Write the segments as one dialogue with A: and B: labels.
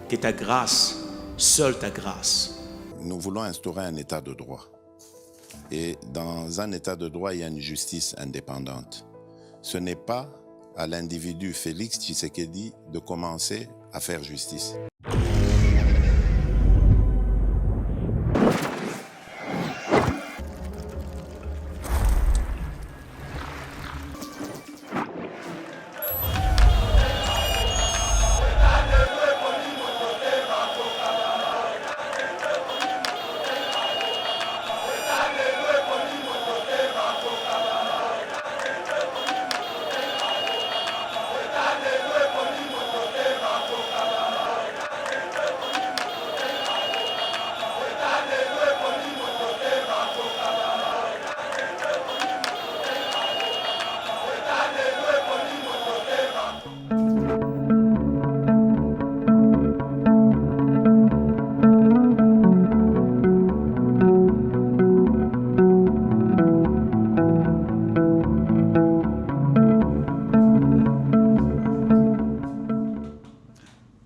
A: que ta grâce, seule ta grâce.
B: Nous voulons instaurer un état de droit. Et dans un état de droit, il y a une justice indépendante. Ce n'est pas à l'individu Félix Tshisekedi de commencer à faire justice.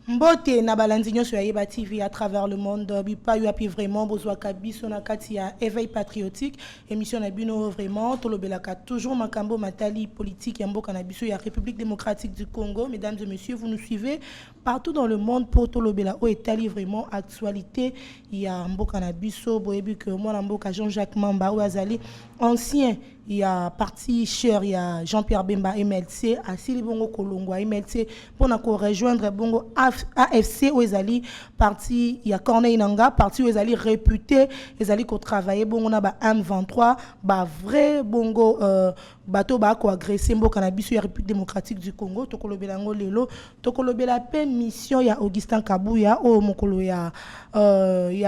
C: Mbote na balandi nyonso ya Yeba TV à travers le monde bipa yo api vraiment bozwa kabiso na kati ya éveil patriotique émission na bino vraiment tolobelaka toujours makambo matali politique ya mboka na biso ya République démocratique du Congo. Mesdames et messieurs, vous nous suivez partout dans le monde pour tolobela o etali vraiment actualité ya mboka na biso boyebi que moi na mboka Jean-Jacques Mamba o azali ancien. Il y a parti cher, il y a Jean-Pierre Bemba MLC, à Silibongo Kolongo MLC, pour nous rejoindre Bongo AFC où ils allaient parti, il y a Corneille Nanga, parti où ils allaient réputé, ils allaient travailler Bongo na ba M23, ba vrai Bongo bateau ba ko agressé Mbo cannabis sur la République démocratique du Congo, Tokolobelango lelo, Tokolobela pe mission il y a Augustin Kabouya au Mokolo ya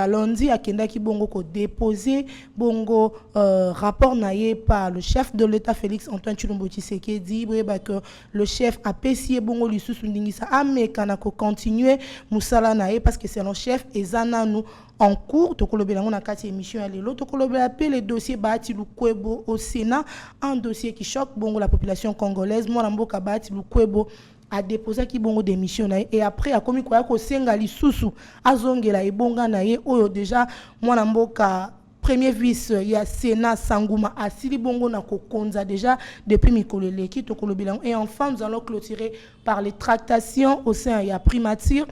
C: Londi à Kenda ki Bongo ko déposé Bongo rapport naie par le chef de l'État Félix Antoine Tshilombo Tshisekedi que le chef a payé Bongo Lisusu Ndingisa amekana ko continuer musala naie parce que c'est le chef ezana nous en cours Tokolobelango na kati émission ya lelo Tokolobela pe les dossiers Bahati Lukwebo au Sénat, un dossier qui choque Bongo la population congolaise. Moi Mboka Bahati Lukwebo a déposé qui Bongo démission et après a commis quoi ko senga lisusu azongela ebonga naie oyo déjà moi Mboka premier vice il y a Sénat Sangouma Asili Bongo na Kokonza déjà depuis Mikoleleki Tokolobelango. Et enfin nous allons clôturer par les tractations au sein il y a primature,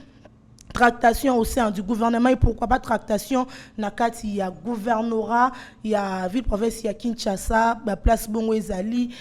C: tractation au sein du gouvernement et pourquoi pas tractation nakati il y a gouvernorat il y a ville province il y a Kinshasa ba place Bongo ezali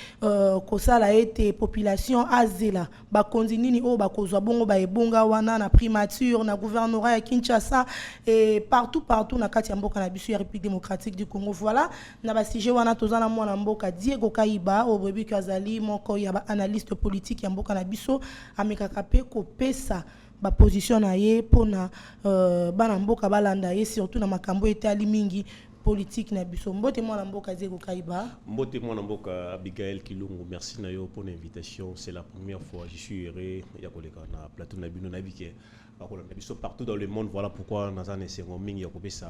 C: kosala été population azela ba konzinini o ba kozwa Bongo ba ebonga wana na primature na gouvernorat ya Kinshasa et partout nakati ya mboka na biso ya République démocratique du Congo. Voilà na ba sujet wana tozana mwana mboka Diego Kaiba o bobi kazali moko ya ba analyste politique ya mboka na biso amekaka pe ko pesa ba position na ye pona bana mboka balanda ye surtout na makambo etali mingi politique na biso. Mbote mwana mboka Diego Kaiba.
D: Mbote mwana mboka Abigail Kilungu, merci na yo pour l'invitation. C'est la première fois je suis heureux ya koleka na plateau na bino na bike bakolanda biso partout dans le monde. Voilà pourquoi nazane sengo mingi ya kopesa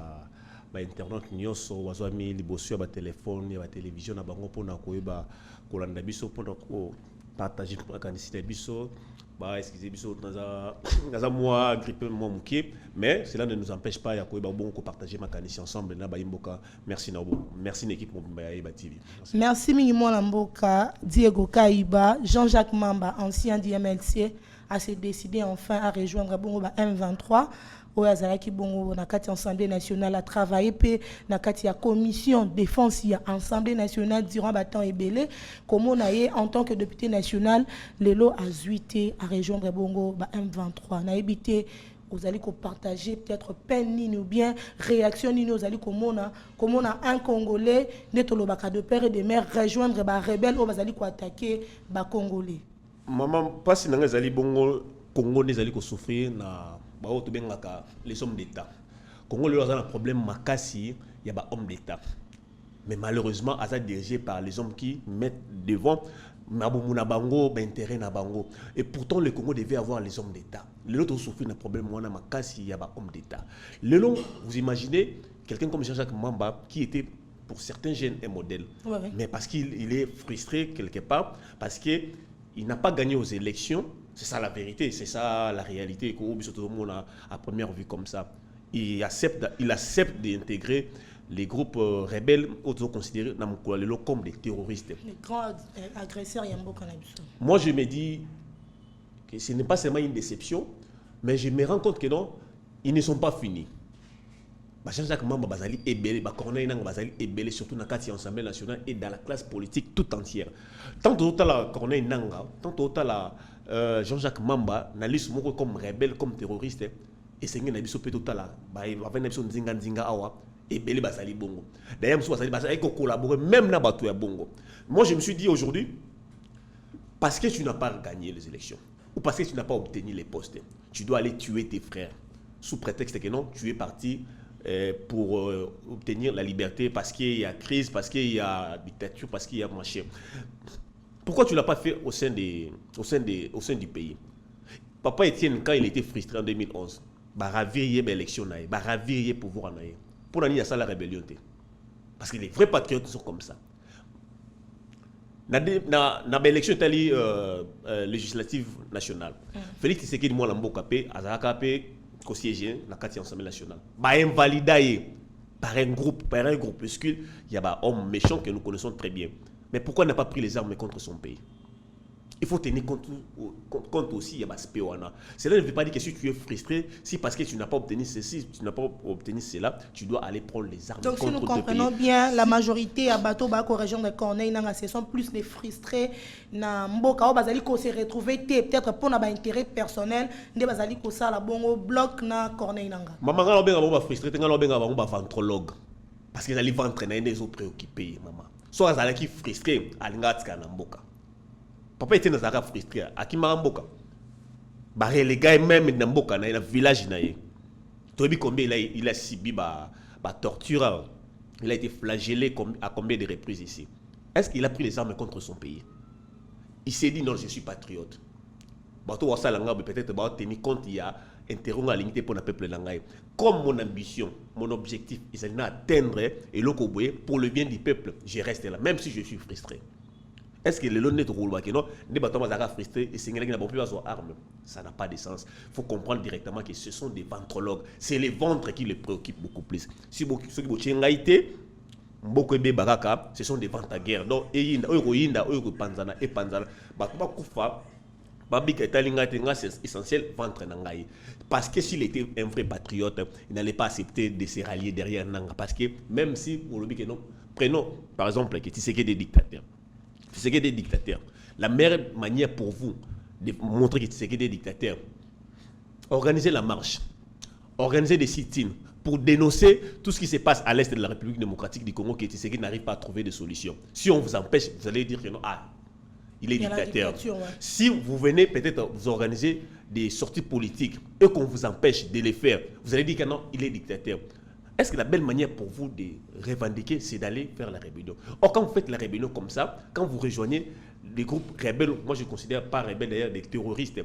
D: ba internet nyonso wazwami liboso ya ba téléphone ya ba télévision na bango pona koyeba kolanda biso pona ko partager pour candidater biso. Bah, excusez biso naza moi grippé moi mouké, mais cela ne nous empêche pas ya koyeba bon ko partager ma candidature ensemble na ba imboka. Merci na bo, merci l'équipe Mobimba ya Yeba TV.
C: Merci mingi mwana mboka Diego Kaiba. Jean-Jacques Mamba ancien DMLC a se décidé enfin à rejoindre Bongo ba M23 au Azaraki Bongo na kati Assemblée nationale a travaillé pe na kati ya commission défense ya Assemblée nationale durant temps ebele comme on a en tant que député national lelo a zuité à rejoindre Bongo ba M23 na ebité vous allez partager peut-être peine ni ou bien réaction ni nous allez comme on a un Congolais netolobaka de père et de mère rejoindre ba rebelle ou bazali ko attaquer ba Congolais.
D: Maman passe na ngazali Bongo Congo nezali ko souffrir na les hommes d'État. Congo a un problème makasi, il y a des hommes d'État. Mais malheureusement, ça dirigé par les hommes qui mettent devant intérêt na bango. Et pourtant, le Congo devait avoir les hommes d'État. Les autres souffrent d'un problème, il y a des hommes d'État. Vous imaginez quelqu'un comme Jean-Jacques Mamba qui était pour certains jeunes un modèle. Ouais. Mais parce qu'il est frustré quelque part, parce qu'il n'a pas gagné aux élections. C'est ça la vérité, c'est ça la réalité. Tout le monde à première vue comme ça. Il accepte d'intégrer les groupes rebelles, considérés comme des terroristes.
C: Les grands agresseurs, il y a beaucoup de
D: Moi, je me dis que ce n'est pas seulement une déception, mais je me rends compte que non, ils ne sont pas finis. Jean-Jacques Mamba Bazali est belé, Corneille Nang Bazali est belé, surtout dans l'Assemblée nationale et dans la classe politique tout entière. Tant que la Corneille Nanga, tant que la Jean-Jacques Mamba, n'a liste comme rebelle, comme terroriste, et c'est une abisso peut-être là, avec une abisso Nzinga Awa, et belé Bazali Bongo. D'ailleurs, Bazali collaborer même dans Batou ya Bongo. Moi, je me suis dit aujourd'hui, parce que tu n'as pas gagné les élections, ou parce que tu n'as pas obtenu les postes, tu dois aller tuer tes frères, sous prétexte que non, tu es parti pour obtenir la liberté parce qu'il y a crise, parce qu'il y a dictature, parce qu'il y a marché. Pourquoi tu ne l'as pas fait au sein du pays? Papa Étienne, quand il était frustré en 2011, il a raviré l'élection, il a raviré le pouvoir. Pour il y a ça la rébellion. Parce que les vrais patriotes sont comme ça. Dans l'élection législative nationale, Félix Tshisekedi moi l'ambokapé, azakapé, qu'au siège la l'Assemblée nationale. Bah invalidé par un groupuscule, il y a des hommes méchants que nous connaissons très bien. Mais pourquoi il n'a pas pris les armes contre son pays? Il faut tenir compte aussi, il y a des péoana. Cela ne veut pas dire que si tu es frustré, si parce que tu n'as pas obtenu ceci, tu n'as pas obtenu cela, tu dois aller prendre les armes contre ton pays. Donc si nous comprenons
C: bien, la majorité à Bateau Bako, région de Corneille, ce sont plus les frustrés. Na Mboka, Bazali ko se retrouver peut-être pour un intérêt personnel, de Bazali ko ça la bongo bloc na Corneille nanga.
D: Maman nga lobenga ba frustré, nga lobenga ba ventrologue. Parce que les ventre na des autres préoccupés, maman. Soit Bazali qui frustré, alinga tika na Mboka. Papa était dans un frustré. À qui m'a mboka. Barré les gars même dans mboka na village na yé. Tobi combien il a subi ba torture. Il a été flagellé à combien de reprises ici. Est-ce qu'il a pris les armes contre son pays? Il s'est dit non, je suis patriote. Bato wasa langa peut-être ba tenir compte il y a interrompu la limite pour le peuple nangaï. Comme mon ambition, mon objectif, il s'agit d'atteindre et le koboé pour le bien du peuple. Je reste là même si je suis frustré. Est-ce que le l'honnête roule que non? Les bâtons sont frustrés et c'est n'a pas son arme. Ça n'a pas de sens. Il faut comprendre directement que ce sont des ventrologues. C'est les ventres qui les préoccupent beaucoup plus. Si vous avez beaucoup de baraka, ce sont des ventres à guerre. Donc, panzana et panzana. C'est essentiel ventre nangaï. Parce que s'il était un vrai patriote, il n'allait pas accepter de se rallier derrière Nanga. Parce que même si vous le dites que non, prenons par exemple que Tshisekedi des dictateurs. C'est des dictateurs. La meilleure manière pour vous de montrer que c'est des dictateurs, organiser la marche, organiser des sit-ins pour dénoncer tout ce qui se passe à l'est de la République démocratique du Congo, que Tshisekedi n'arrive pas à trouver de solution. Si on vous empêche, vous allez dire que non, il est dictateur. Ouais. Si vous venez peut-être vous organiser des sorties politiques et qu'on vous empêche de les faire, vous allez dire que non, il est dictateur. Est-ce que la belle manière pour vous de revendiquer, c'est d'aller faire la rébellion? Or, quand vous faites la rébellion comme ça, quand vous rejoignez les groupes rebelles, moi je ne considère pas rebelles d'ailleurs des terroristes,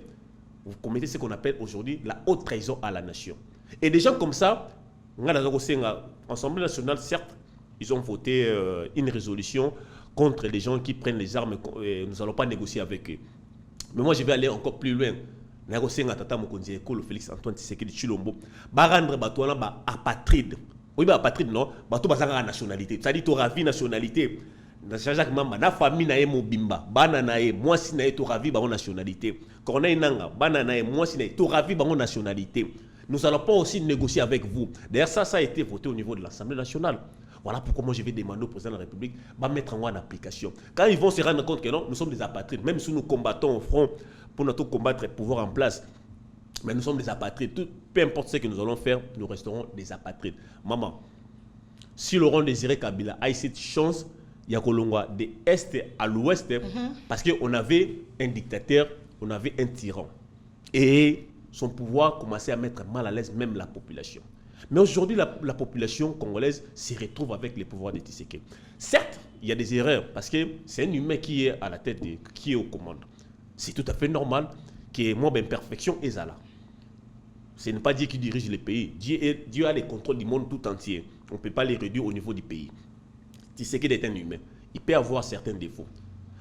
D: vous commettez ce qu'on appelle aujourd'hui la haute trahison à la nation. Et des gens comme ça, l'Assemblée nationale, certes, ils ont voté une résolution contre les gens qui prennent les armes, et nous n'allons pas négocier avec eux. Mais moi je vais aller encore plus loin. Félix Antoine Tshisekedi Tshilombo ba rendre bato wana ba apatride. Oui ba apatride non, bato bazanga nationalité. C'est-à-dire to ravi nationalité. Na Jacques Mamba na famille na ye mobimba, bana na ye mwasi na ye to ravi ba nationalité. Corneille Nanga, bana na ye mwasi na ye to ravi ba nationalité. Nous allons pas aussi négocier avec vous. D'ailleurs ça a été voté au niveau de l'Assemblée nationale. Voilà pourquoi moi je vais demander au président de la République de mettre en application. Quand ils vont se rendre compte que non, nous sommes des apatrides, même si nous combattons au front pour notre combattre et pouvoir en place, mais nous sommes des apatrides. Peu importe ce que nous allons faire, nous resterons des apatrides. Maman, si Laurent Désiré Kabila a eu cette chance, il y a Kolongwa de l'Est à l'Ouest, parce qu'on avait un dictateur, on avait un tyran. Et son pouvoir commençait à mettre mal à l'aise même la population. Mais aujourd'hui, la population congolaise se retrouve avec les pouvoirs de Tshisekedi. Certes, il y a des erreurs, parce que c'est un humain qui est à la tête, qui est aux commandes. C'est tout à fait normal que moi, imperfection est là. Ce n'est pas Dieu qui dirige le pays. Dieu a le contrôle du monde tout entier. On ne peut pas les réduire au niveau du pays. Tshisekedi est un humain. Il peut avoir certains défauts.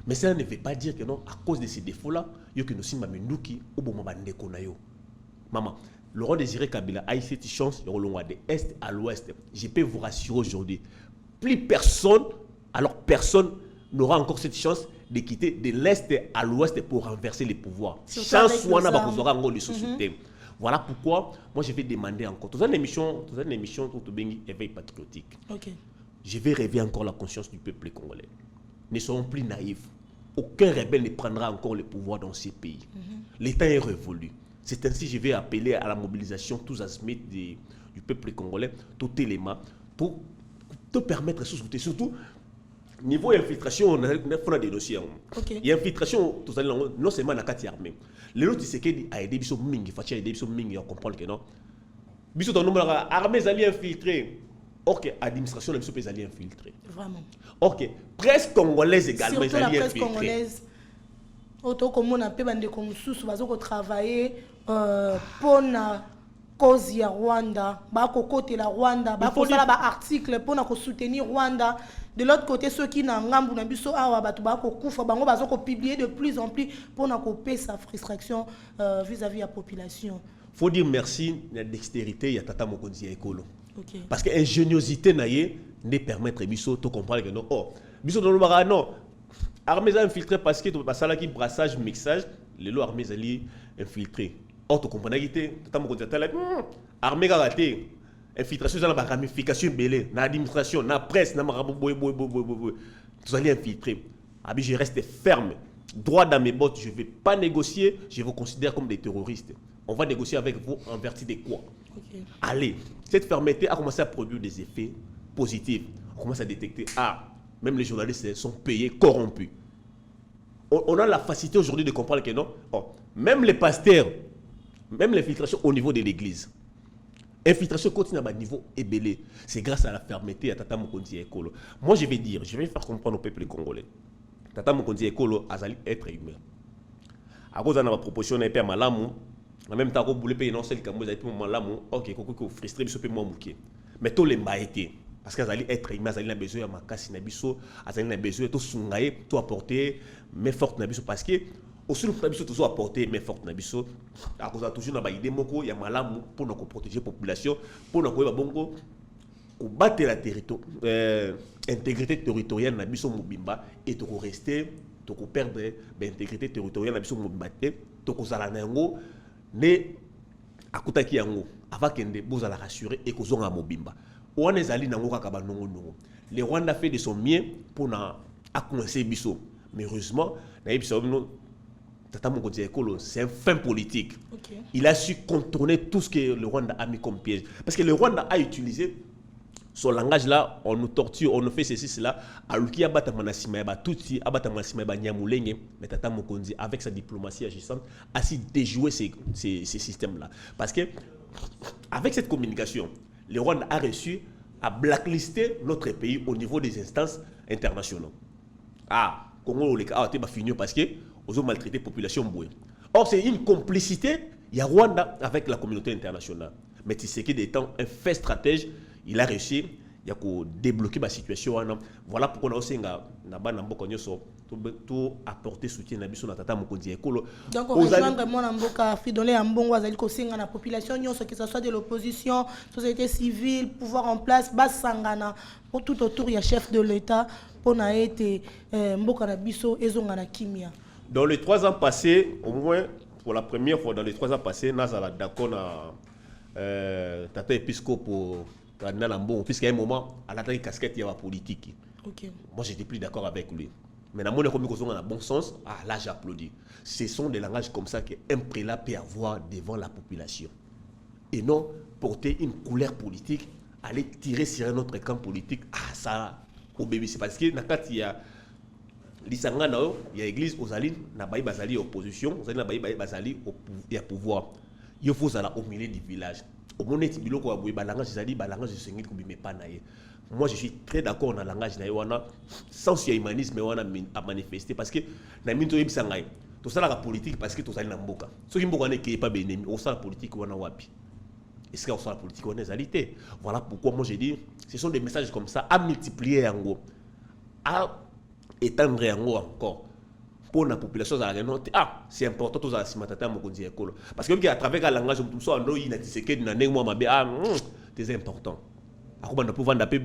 D: Mais ça ne veut pas dire que non, à cause de ces défauts-là, il y a que nous sommes Minduki ou Bomabande Konayo. Maman, Laurent Désiré Kabila a eu cette chance de l'Est à l'Ouest. Je peux vous rassurer aujourd'hui, plus personne, alors personne n'aura encore cette chance de quitter de l'Est à l'Ouest pour renverser les pouvoirs. Chance soit n'a pas de société. Voilà pourquoi moi je vais demander encore. Dans une émission, tout bengi éveil patriotique.
C: Ok.
D: Je vais réveiller encore la conscience du peuple congolais. Ne soyons plus naïfs. Aucun rebelle ne prendra encore le pouvoir dans ces pays. L'État est révolu. C'est ainsi que je vais appeler à la mobilisation tous azimuts du peuple congolais, tout élément, pour te permettre de soutenir. Surtout, niveau infiltration, on a des dossiers. Il y a infiltration, non seulement dans la carte armée. Les autres, c'est qu'il a aidé Bissot Mingi, Fatia a aidé Bissot Mingi, on comprend que non. Bissot, ton nombre armées alliées infiltrées. Ok, administration de Bissot peut alliés infiltrés.
C: Vraiment.
D: Ok, presse congolaise également,
C: surtout la presse
D: infiltrés.
C: congolaise. Autant comme on a pu bande comme sous, travailler pour la cause ya Rwanda, ba côté la Rwanda, ba faire ba article pour na soutenir Rwanda. De l'autre côté, ceux qui n'ont pas de biso awa batu ba ko kufa bango ba ko publier de plus en plus pour na couper sa frustration vis-à-vis de la population.
D: Faut dire merci à la dextérité ya Tata Mokonzi ya Ekolo.
C: Okay.
D: Parce que l'ingéniosité ne permettre biso de comprendre que non, oh, biso dans le bara non, armées infiltrées parce que tu as ça qui brassage mixage, les lois armées alliées infiltrées. Or tu comprends que Tata Mokonzi ya tala armée raté, infiltration dans la ramification belé, dans l'administration, dans la presse, dans marabout tu allez infiltrer. Abi je reste ferme, droit dans mes bottes, je ne vais pas négocier, je vous considère comme des terroristes. On va négocier avec vous en vertu de quoi? Okay. Allez, cette fermeté a commencé à produire des effets positifs. On commence à détecter, même les journalistes sont payés, corrompus. On a la facilité aujourd'hui de comprendre que non, même les pasteurs, même l'infiltration au niveau de l'église, infiltration continue à un niveau ébélé. C'est grâce à la fermeté à Tata Mokonzi Ekolo. Moi je vais faire comprendre au peuple congolais. Tata Mokonzi Ekolo a être humain. À cause de la proposition d'un père malamu, en même temps, vous voulez payer non seul comme vous avez pu malamu, ok, vous frustré, vous pouvez m'embouquer. Mais tous les maïtés, parce qu'ils allaient être humains, ils allaient besoin de makasi nabiso, ils allaient besoin de sungaye, tout apporter, mais forte nabiso, parce que aussi nous nabiso toujours apporter, mais forte nabiso. À cause de toujours na idée moko, il y a malamu pour nous protéger la population, pour nous koyeba bongo, pour battre la intégrité territoriale nabiso mobimba et de rester, de perdre l'intégrité territoriale nabiso mobimba, de kozala nango. Ne akutaki yango avant kende boza la rassurer et kozonga mobimba on ezali nango kaka banongo nongo le Rwanda fait de son mieux pour na akonse biso mais heureusement na yebisa no Tata Mokonzi Ekolo c'est un fin politique. Okay. Il a su contourner tout ce que le Rwanda a mis comme piège parce que le Rwanda a utilisé son langage là, on nous torture, on nous fait ceci, cela. Alors qu'il y a Batamanasima, Tutsi, Batamanasima, Nyamulenge, mais Tata Mokonzi, avec sa diplomatie agissante, a su déjouer ces systèmes-là. Parce que, avec cette communication, le Rwanda a réussi à blacklister notre pays au niveau des instances internationales. Congo, les cas, fini parce que, ils ont maltraité la population bouée. Or, c'est une complicité, il y a Rwanda avec la communauté internationale. Mais Tshisekedi étant un fait stratège, il a réussi à débloquer la situation. Voilà pourquoi on a aussi tout apporter soutien à Tata Mokonzi Ekolo.
C: Donc, on rejoindre Mboka Fridolé Ambongo Azali Kosinga na population, que ce soit de l'opposition, société civile, pouvoir en place, Bassangana, pour tout autour, il y a chef de l'État, pour naïté Mboka Nabiso et Zongana Kimia.
D: Dans les 3 ans passés, au moins, pour la première fois dans les 3 ans passés, Nazala d'accord na Tata Episcopo puisqu'à un moment, à l'attaque casquette, il y a la politique. Okay. Moi, je n'étais plus d'accord avec lui. Mais dans mon économie, dans le bon sens, là, j'applaudis. Ce sont des langages comme ça qu'un prélat peut avoir devant la population. Et non porter une couleur politique, aller tirer sur un autre camp politique. Ça, au bébé, c'est parce que il y a l'Isangana, il y a l'église, aux alliés, il y a opposition, il y a pouvoir. Il faut aller au milieu du village. Moi je suis très d'accord dans le langage sans humanisme à manifester parce que tout ça la politique parce que tout ça est mboka ceux qui mboka n'est pas bien on ça la politique wana wapi est-ce que on ça la politique on est alité voilà pourquoi moi je dis ce sont des messages comme ça à multiplier en gros à étendre en gros encore pour la population c'est important tous à simatata mokonzi ekolo parce que à travers le langage tout ça on a dit que na nengo mabe c'est important ako banda pouvoir ndape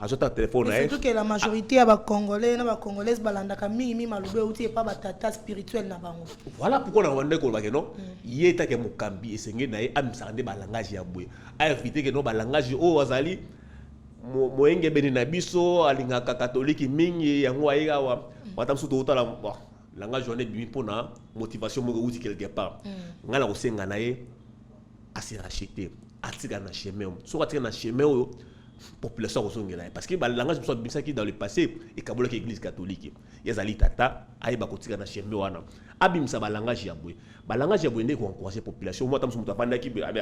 D: ajouter téléphone
C: surtout que la majorité ya ba congolais na ba congolaises balandaka mingi malobe outi pas batata spirituel na bango
D: voilà pourquoi on wande ko ba que non yeta ke mokambi esenge na ye amisande ba langage ya boye a éviter que non ba langage o azali moenge beni na biso alingaka catholique mingi yango ayega wa batamsu to tala langage on est bien pour na motivation mo outi quelque part ngala ko senga na ye a se racheter atika na chemin so atika na chemin population kosongela parce que ba langage soit bien ça qui dans le passé et kabola église catholique yazali tata ayeba kotika na chemin wana abimisa ba langage ya boye ndeko encourager population moi tamsu mutafanda ki bien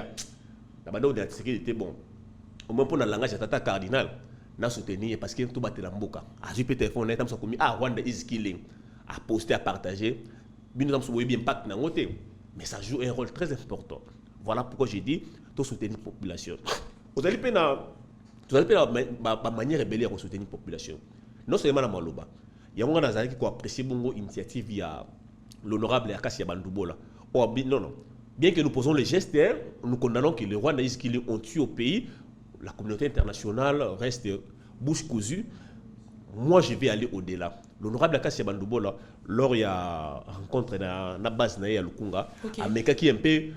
D: na bando de sécurité bon au moins pour la langage ya tata cardinal na soutenir parce que tout batela mboka a ju téléphone na tamsu komi Rwanda is killing à poster, à partager, bien impact dans côté, mais ça joue un rôle très important. Voilà pourquoi j'ai dit de soutenir la population. Vous allez faire ma manière rebelle à soutenir la population. Non seulement dans Maloba, il y a un gars qui apprécie beaucoup l'initiative via l'honorable Akassia Bandoubola. Non. Bien que nous posons les gestes, nous condamnons que les Rwandais qui ont tué au pays, la communauté internationale reste bouche cousue. Moi, je vais aller au-delà. L'honorable Akassia Bandoubola, lors il y a rencontre dans la base de Lukunga, Ameka qui est un peu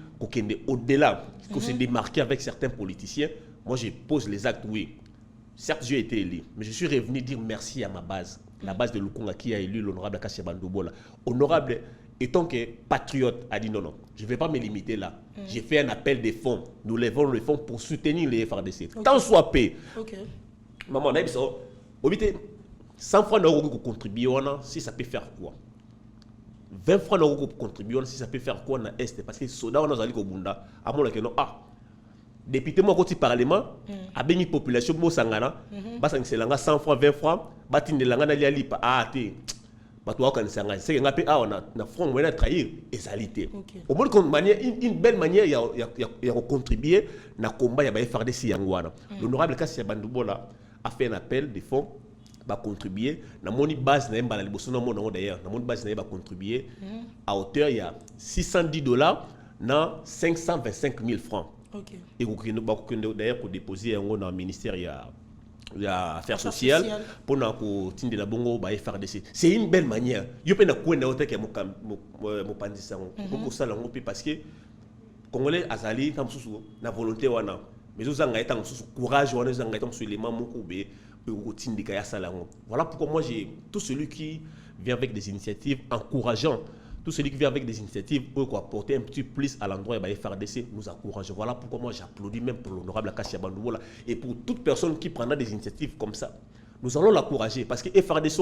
D: au-delà, qui s'est démarqué avec certains politiciens. Moi, je pose les actes, oui. Certes, j'ai été élu, mais je suis revenu dire merci à ma base, la base de Lukunga qui a élu l'honorable Akassia Bandoubola. Honorable, étant que patriote, a dit non, je ne vais pas me limiter là. J'ai fait un appel des fonds. Nous levons les fonds pour soutenir les FRDC. Tant soit paix. Maman, on a dit ça. 100 francs d'euros pour contribuer, si ça peut faire quoi? 20 francs d'euros pour contribuer, si ça peut faire quoi dans l'Est? Parce que les soldats, on a dit Bunda, à mon avis, député, moi, quand il parlement, a béni population, moi, sangana, basang c'est 100 francs, 20 francs, batin de l'angana liali, t'es. Toi, quand c'est un peu, on a franc moyen de trahir, et ça l'était. Au moins, une belle manière, il y a contribué, na combat, il y a faire des siangwana. L'honorable Kassia Bandoubola a fait un appel des fonds. Va contribuer na moni base na mbala liboso na mona d'ailleurs na moni base na va contribuer à hauteur il y a $610 na 525 000 francs. Et vous d'ailleurs pour déposer un dans ministère il y a affaires sociales pour na ko tinde la bongo ba FRDC. C'est une belle manière. Yo pe na kwenda hauteur ke mo pandisa ko sala ngopi parce que congolais azali tam susu na volonté wana mais ozanga eta susu courage wana ozanga eta sur les mamans ko be. Voilà pourquoi moi j'ai tout celui qui vient avec des initiatives encourageantes, tout celui qui vient avec des initiatives pour apporter un petit plus à l'endroit et FRDC nous encourage. Voilà pourquoi moi j'applaudis même pour l'honorable Akassia Bandoubola et pour toute personne qui prendra des initiatives comme ça. Nous allons l'encourager parce que FRDC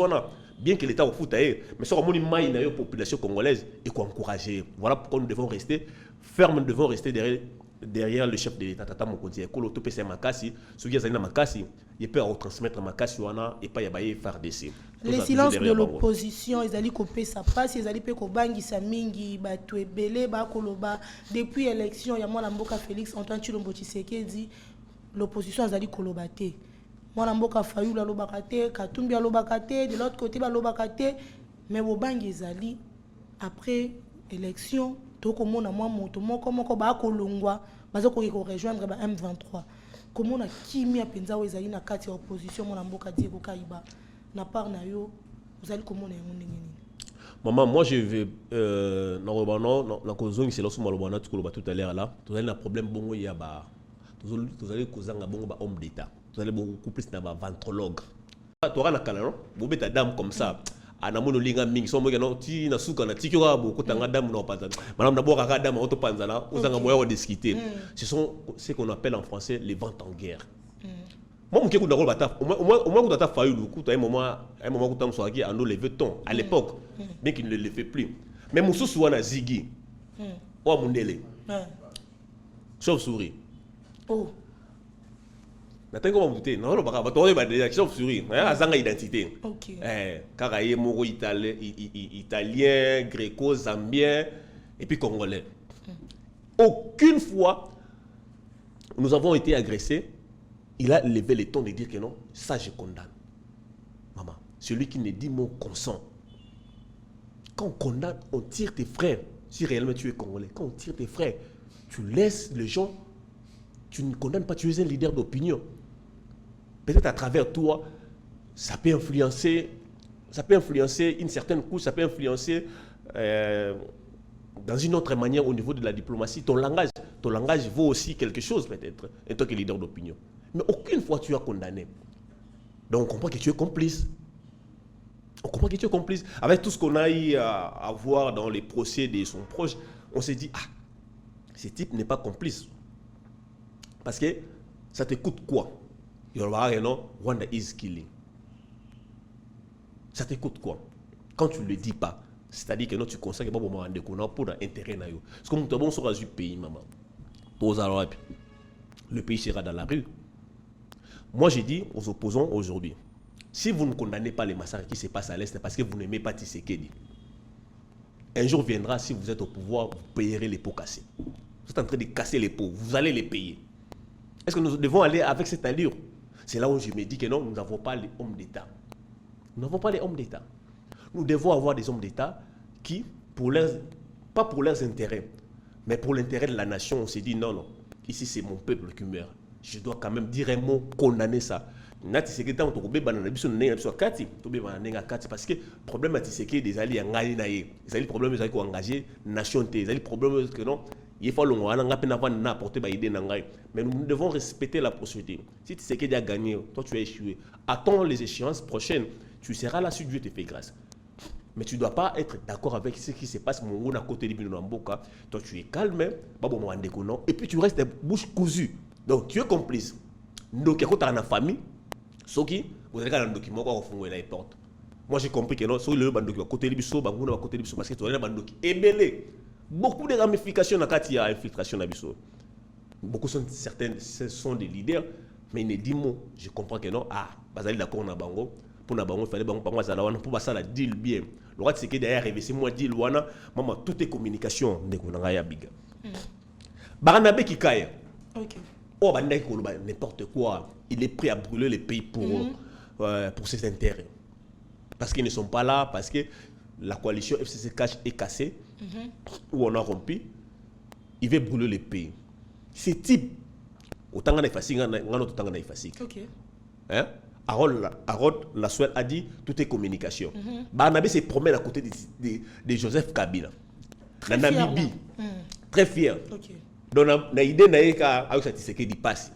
D: bien que l'État au foot mais ça on maille la population congolaise et qu'on encourager. Voilà pourquoi nous devons rester fermes, nous devons rester derrière le chef de l'État Tata Mokonzi Ekolo to pesa makasi ceux qui azali makasi il peut retransmettre makasi wana et pas ya baye FRDC
C: les silences de l'opposition ezali ko pesa passe ezali pe ko bangisa mingi bato ebele ba koloba depuis élection ya mwana mboka Félix Antoine Tshilombo Tshisekedi l'opposition ezali koloba te mwana mboka Fayulu alobaka te Katumbi alobaka te de l'autre côté balobaka te mais bo bangi ezali après élection comment on a moins moto moko ba kolongwa bazo ko rejoindre ba M23 comment on a kimi a penza wezali na kati ya opposition mona mboka Diego Kaiba na part na yo vous allez comment on est
D: maman moi je vais na kozongi c'est là sous malobana tout à l'heure là vous allez un problème bongo ya ba vous allez kozanga bongo ba homme d'état vous allez beaucoup plus na ba ventrologue toi na kala non bobeta dame comme ça anamono linga mingi so moke no ti na suka na tiki wa bo kotanga dame no panza madame d'abord ka dame auto panza là ozanga moya wa discuter ce sont ce qu'on appelle en français les ventes en guerre moi mon keku d'abord bata au moins ku tata Fayulu ku un moment ku tam so aki ando lever ton à l'époque bien qu'il ne le fait plus mais mususu wana zigi o mundele chauve-souris Natango va monter, non, pas des actions sur lui, azanga identité. Car il est moro italien, gréco, zambien et puis congolais. Aucune fois nous avons été agressés, il a levé le ton de dire que non, ça je condamne. Maman, celui qui ne dit mot consent. Quand on condamne, on tire tes frères. Si réellement tu es congolais, quand on tire tes frères, tu laisses les gens, tu ne condamnes pas, tu es un leader d'opinion. Peut-être à travers toi, ça peut influencer une certaine couche, ça peut influencer dans une autre manière au niveau de la diplomatie. Ton langage vaut aussi quelque chose peut-être, en tant que leader d'opinion. Mais aucune fois tu as condamné. Donc on comprend que tu es complice. On comprend que tu es complice. Avec tout ce qu'on a eu à voir dans les procès de son proche, on s'est dit, ce type n'est pas complice. Parce que ça te coûte quoi? Il y aura un nom, Rwanda is killing. Ça te coûte quoi? Quand tu ne le dis pas, c'est-à-dire que non, tu consacres pas pour intérêt. C'est comme tu as bon sur le pays, maman. Le pays sera dans la rue. Moi, j'ai dit aux opposants aujourd'hui, si vous ne condamnez pas les massacres qui se passent à l'Est, c'est parce que vous n'aimez pas Tshisekedi. Un jour viendra, si vous êtes au pouvoir, vous payerez les pots cassés. Vous êtes en train de casser les pots, vous allez les payer. Est-ce que nous devons aller avec cette allure? C'est là où je me dis que non, nous n'avons pas les hommes d'État. Nous n'avons pas les hommes d'État. Nous devons avoir des hommes d'État qui, pas pour leurs intérêts, mais pour l'intérêt de la nation, on s'est dit non, ici c'est mon peuple qui meurt. Je dois quand même dire un mot, condamner ça. Parce que le problème c'est que des alliés les problèmes c'est engagé nation les problèmes que non il faut n'apporter idée mais nous devons respecter la procédure. Si tu sais qu'il a gagné, toi tu as échoué, attends les échéances prochaines, tu seras là si Dieu te fait grâce. Mais tu ne dois pas être d'accord avec ce qui se passe à côté de Binouamboka. Toi tu es calme, et puis tu restes bouche cousue. Donc tu es complice. Donc quand tu as une famille, Soki, vous avez un document qui va les portes. Moi j'ai compris que non, sur le bandoki à côté de Bisso, à côté de Bisso, parce que tu as un bandoki ébélé. Beaucoup de ramifications dans il y a infiltration à Bisso. Beaucoup sont certaines, ce sont des leaders, mais il ne dit mot. Je comprends que non, Bazali d'accord na bango, pour na bango il fallait bango pour ça la deal bien. Le roi c'est que derrière c'est moi deal wana, maman tout est communication de konanga ya biga. Baranabe qui kaya. OK. Oh, n'importe quoi. Il est prêt à brûler le pays pour ses intérêts. Parce qu'ils ne sont pas là, parce que la coalition FCC Cash est cassée, où on a rompu. Il veut brûler le pays. Ce type, autant qu'on est facile, autant qu'on est facile. Harold Laswell a dit tout est communication. Barnabé se promène à côté de Joseph Kabila. La Namibie. Très fier. Donc, on a idée avec cette Tshisekedi passe.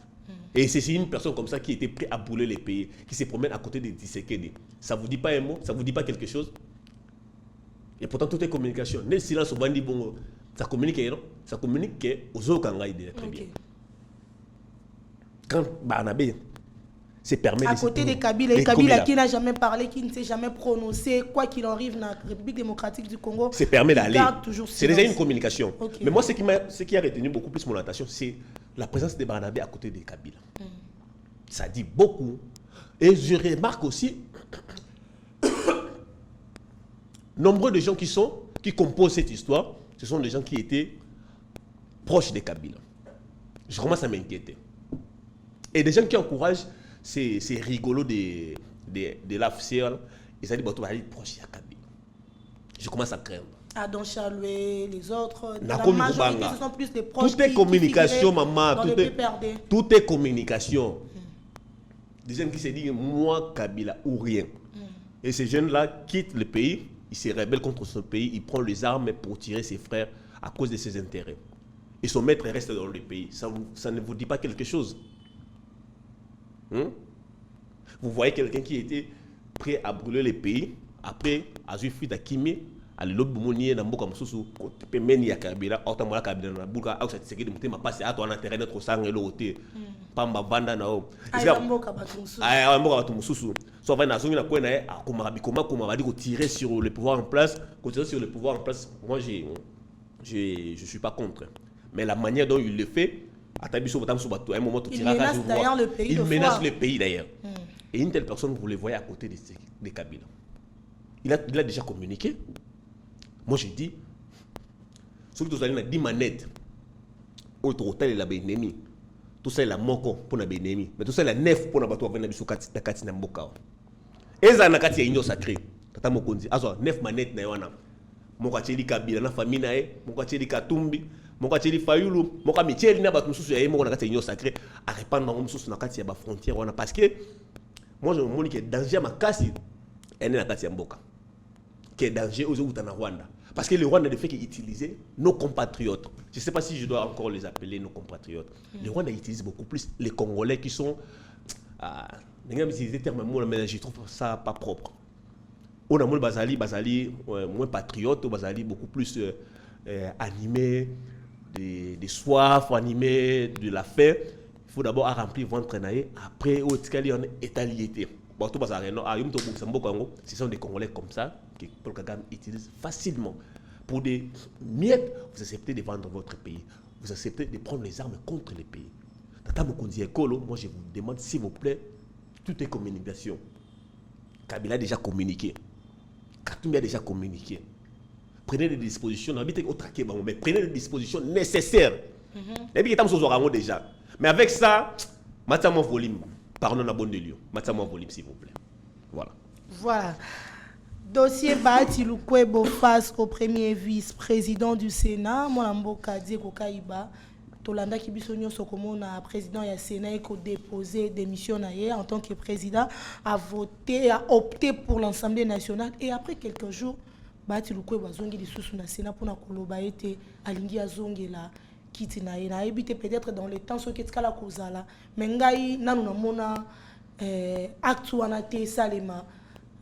D: Et c'est une personne comme ça qui était prête à brûler les pays, qui se promène à côté de Tshisekedi. Ça ne vous dit pas un mot? Ça ne vous dit pas quelque chose? Et pourtant, tout est communication. Le silence, on va dire, bon, ça communique, non? Ça communique aux autres quand il est très bien. Quand Barnabé se permet
C: à côté de Kabila, et Kabila qui n'a jamais parlé, qui ne s'est jamais prononcé, quoi qu'il en arrive dans la République démocratique du Congo,
D: se permet d'aller. C'est déjà une communication. Mais moi, ce qui a retenu beaucoup plus mon attention, c'est la présence de Barnabé à côté de Kabila. Ça dit beaucoup. Et je remarque aussi nombreux de gens qui composent cette histoire, ce sont des gens qui étaient proches de Kabila. Je commence à m'inquiéter. Et des gens qui encouragent ces rigolos de l'AFCL, ils ont dit que tu proche de Kabila. Je commence à craindre.
C: Adon Chaloué, les autres,
D: la
C: majorité, ce sont plus des proches.
D: Tout est communication, maman. Tout est communication. Des gens qui se disent, moi, Kabila, ou rien. Et ces jeunes-là quittent le pays, ils se rebellent contre son pays, ils prennent les armes pour tirer ses frères à cause de ses intérêts. Et son maître reste dans le pays. Ça ne vous dit pas quelque chose? Vous voyez quelqu'un qui était prêt à brûler le pays, après, à Zuifi d'Akimi, à l'autre boumonier, dans Mboka Moussou, Pemeni à Kabila, Autamala Kabila, dans Bouka, à Oussati de Mouté, ma passe à toi en intérêt notre sang et l'autre. Pamba Banda Nao.
C: Ah, Mboka Batumoussou.
D: Ah, Mboka Batumoussou. Soit va dans la coin, à Koumarabi, comment va dire tirer sur le pouvoir en place, continuer sur le pouvoir en place. Moi, je suis pas contre. Mais la manière dont il le fait, à Tabiso, à un moment,
C: il menace d'ailleurs le pays.
D: Il menace le pays d'ailleurs. Et une telle personne, vous le voyez à côté de Kabila. Il a déjà communiqué. Moi, je dis, ceux qui ont 10 manettes, autre hôtel, il a bien ennemi. Tout ça, il a moko pour la ennemi. Mais tout ça, il a 9 pour la bateau avec Nabiso Kati Namboka. Et ça, il y a une sacrée. Tata Mokonzi. Alors, 9 manettes, mon quartier Kabila na famille nae, mon quartier Katumbi, mon quartier Fayulu, mon quartier na batu susu ya mon na quartier sacré à répandre mon susu na quartier ba frontière wana parce que moi je me dis que danger makasi ene na quartier mboka. Que danger aux autres na Rwanda parce que le Rwanda ne fait qu'utiliser nos compatriotes. Je ne sais pas si je dois encore les appeler nos compatriotes. Le Rwanda utilise beaucoup plus les Congolais qui sont même si des termes mais je trouve ça pas propre. On a moins Bazali moins patriote, Bazali beaucoup plus animé, des soifs, animé de la faim. Il faut d'abord remplir ventre naïe, après au tikali en étaliété. Bon tout Bazali non, ce sont des Congolais comme ça que Paul Kagame utilise facilement pour des miettes. Vous acceptez de vendre votre pays, vous acceptez de prendre les armes contre les pays. Tata Mokonzi Ekolo, moi je vous demande s'il vous plaît, tout est communication. Kabila a déjà communiqué. Katumbi a déjà communiqué. Prenez des dispositions, mais prenez des dispositions nécessaires. Déjà. Mais avec ça, mettez mon volume. Pardon, la bonne de Lyon. Mettez mon volume, s'il vous plaît. Voilà.
C: Voilà. Dossier Bahati Lukwebo face au premier vice-président du Sénat. Moi, Mboka Diego Kaiba. Tolanda Kibisonio Sokomona, président du Sénat, qui a déposé démission en tant que président, a voté, a opté pour l'Assemblée nationale. Et après quelques jours, Bahati Lukwebo a zongi dissous na Sénat pour na koloba été alingi a zongi la kiti na na évité peut-être dans les temps ce qui est kala kozala. Mais ngai nanu na mona acte wana te salema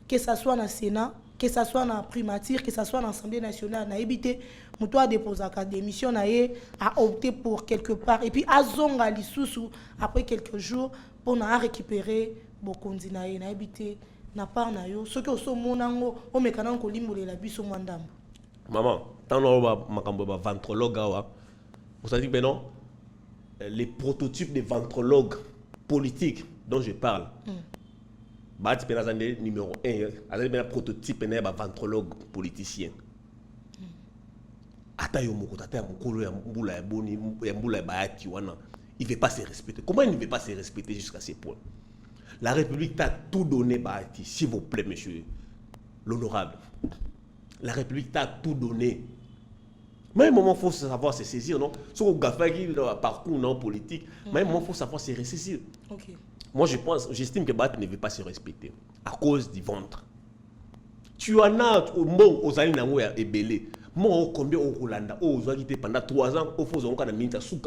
C: que ça soit na Sénat, que ça soit dans la primature, que ça soit dans l'Assemblée nationale, na évité muto a déposé sa démission a opté pour quelque part et puis a zonga lisusu après quelques jours pour na récupérer bokondi na évité na part na yo ce que so monango o mekana ko limbolela biso mwandambo.
D: Maman, tant on va makambo ba ventrologue wa. Vous savez ben non les prototypes de ventrologues politiques dont je parle. Bahati Penazande numéro 1, azali ben prototype na ba ventrologue politicien. Ata yo moko tata mokolo ya mbula ya boni ya mbula ya Bahati wana, il veut pas se respecter. Comment il ne veut pas se respecter jusqu'à ce point? La République t'a tout donné Bahati, s'il vous plaît monsieur l'honorable. La République t'a tout donné. Mais à un moment, il faut savoir se saisir, non? Sur le gafagi, parcours non politique, mais à un moment, il faut savoir se ressaisir.
C: Okay.
D: Moi, j'estime que Bahati ne veut pas se respecter à cause du ventre. Tu en as au mot aux années et belé. Moi, combien au Rolanda, aux pendant 3 ans, au fond, on a mis sous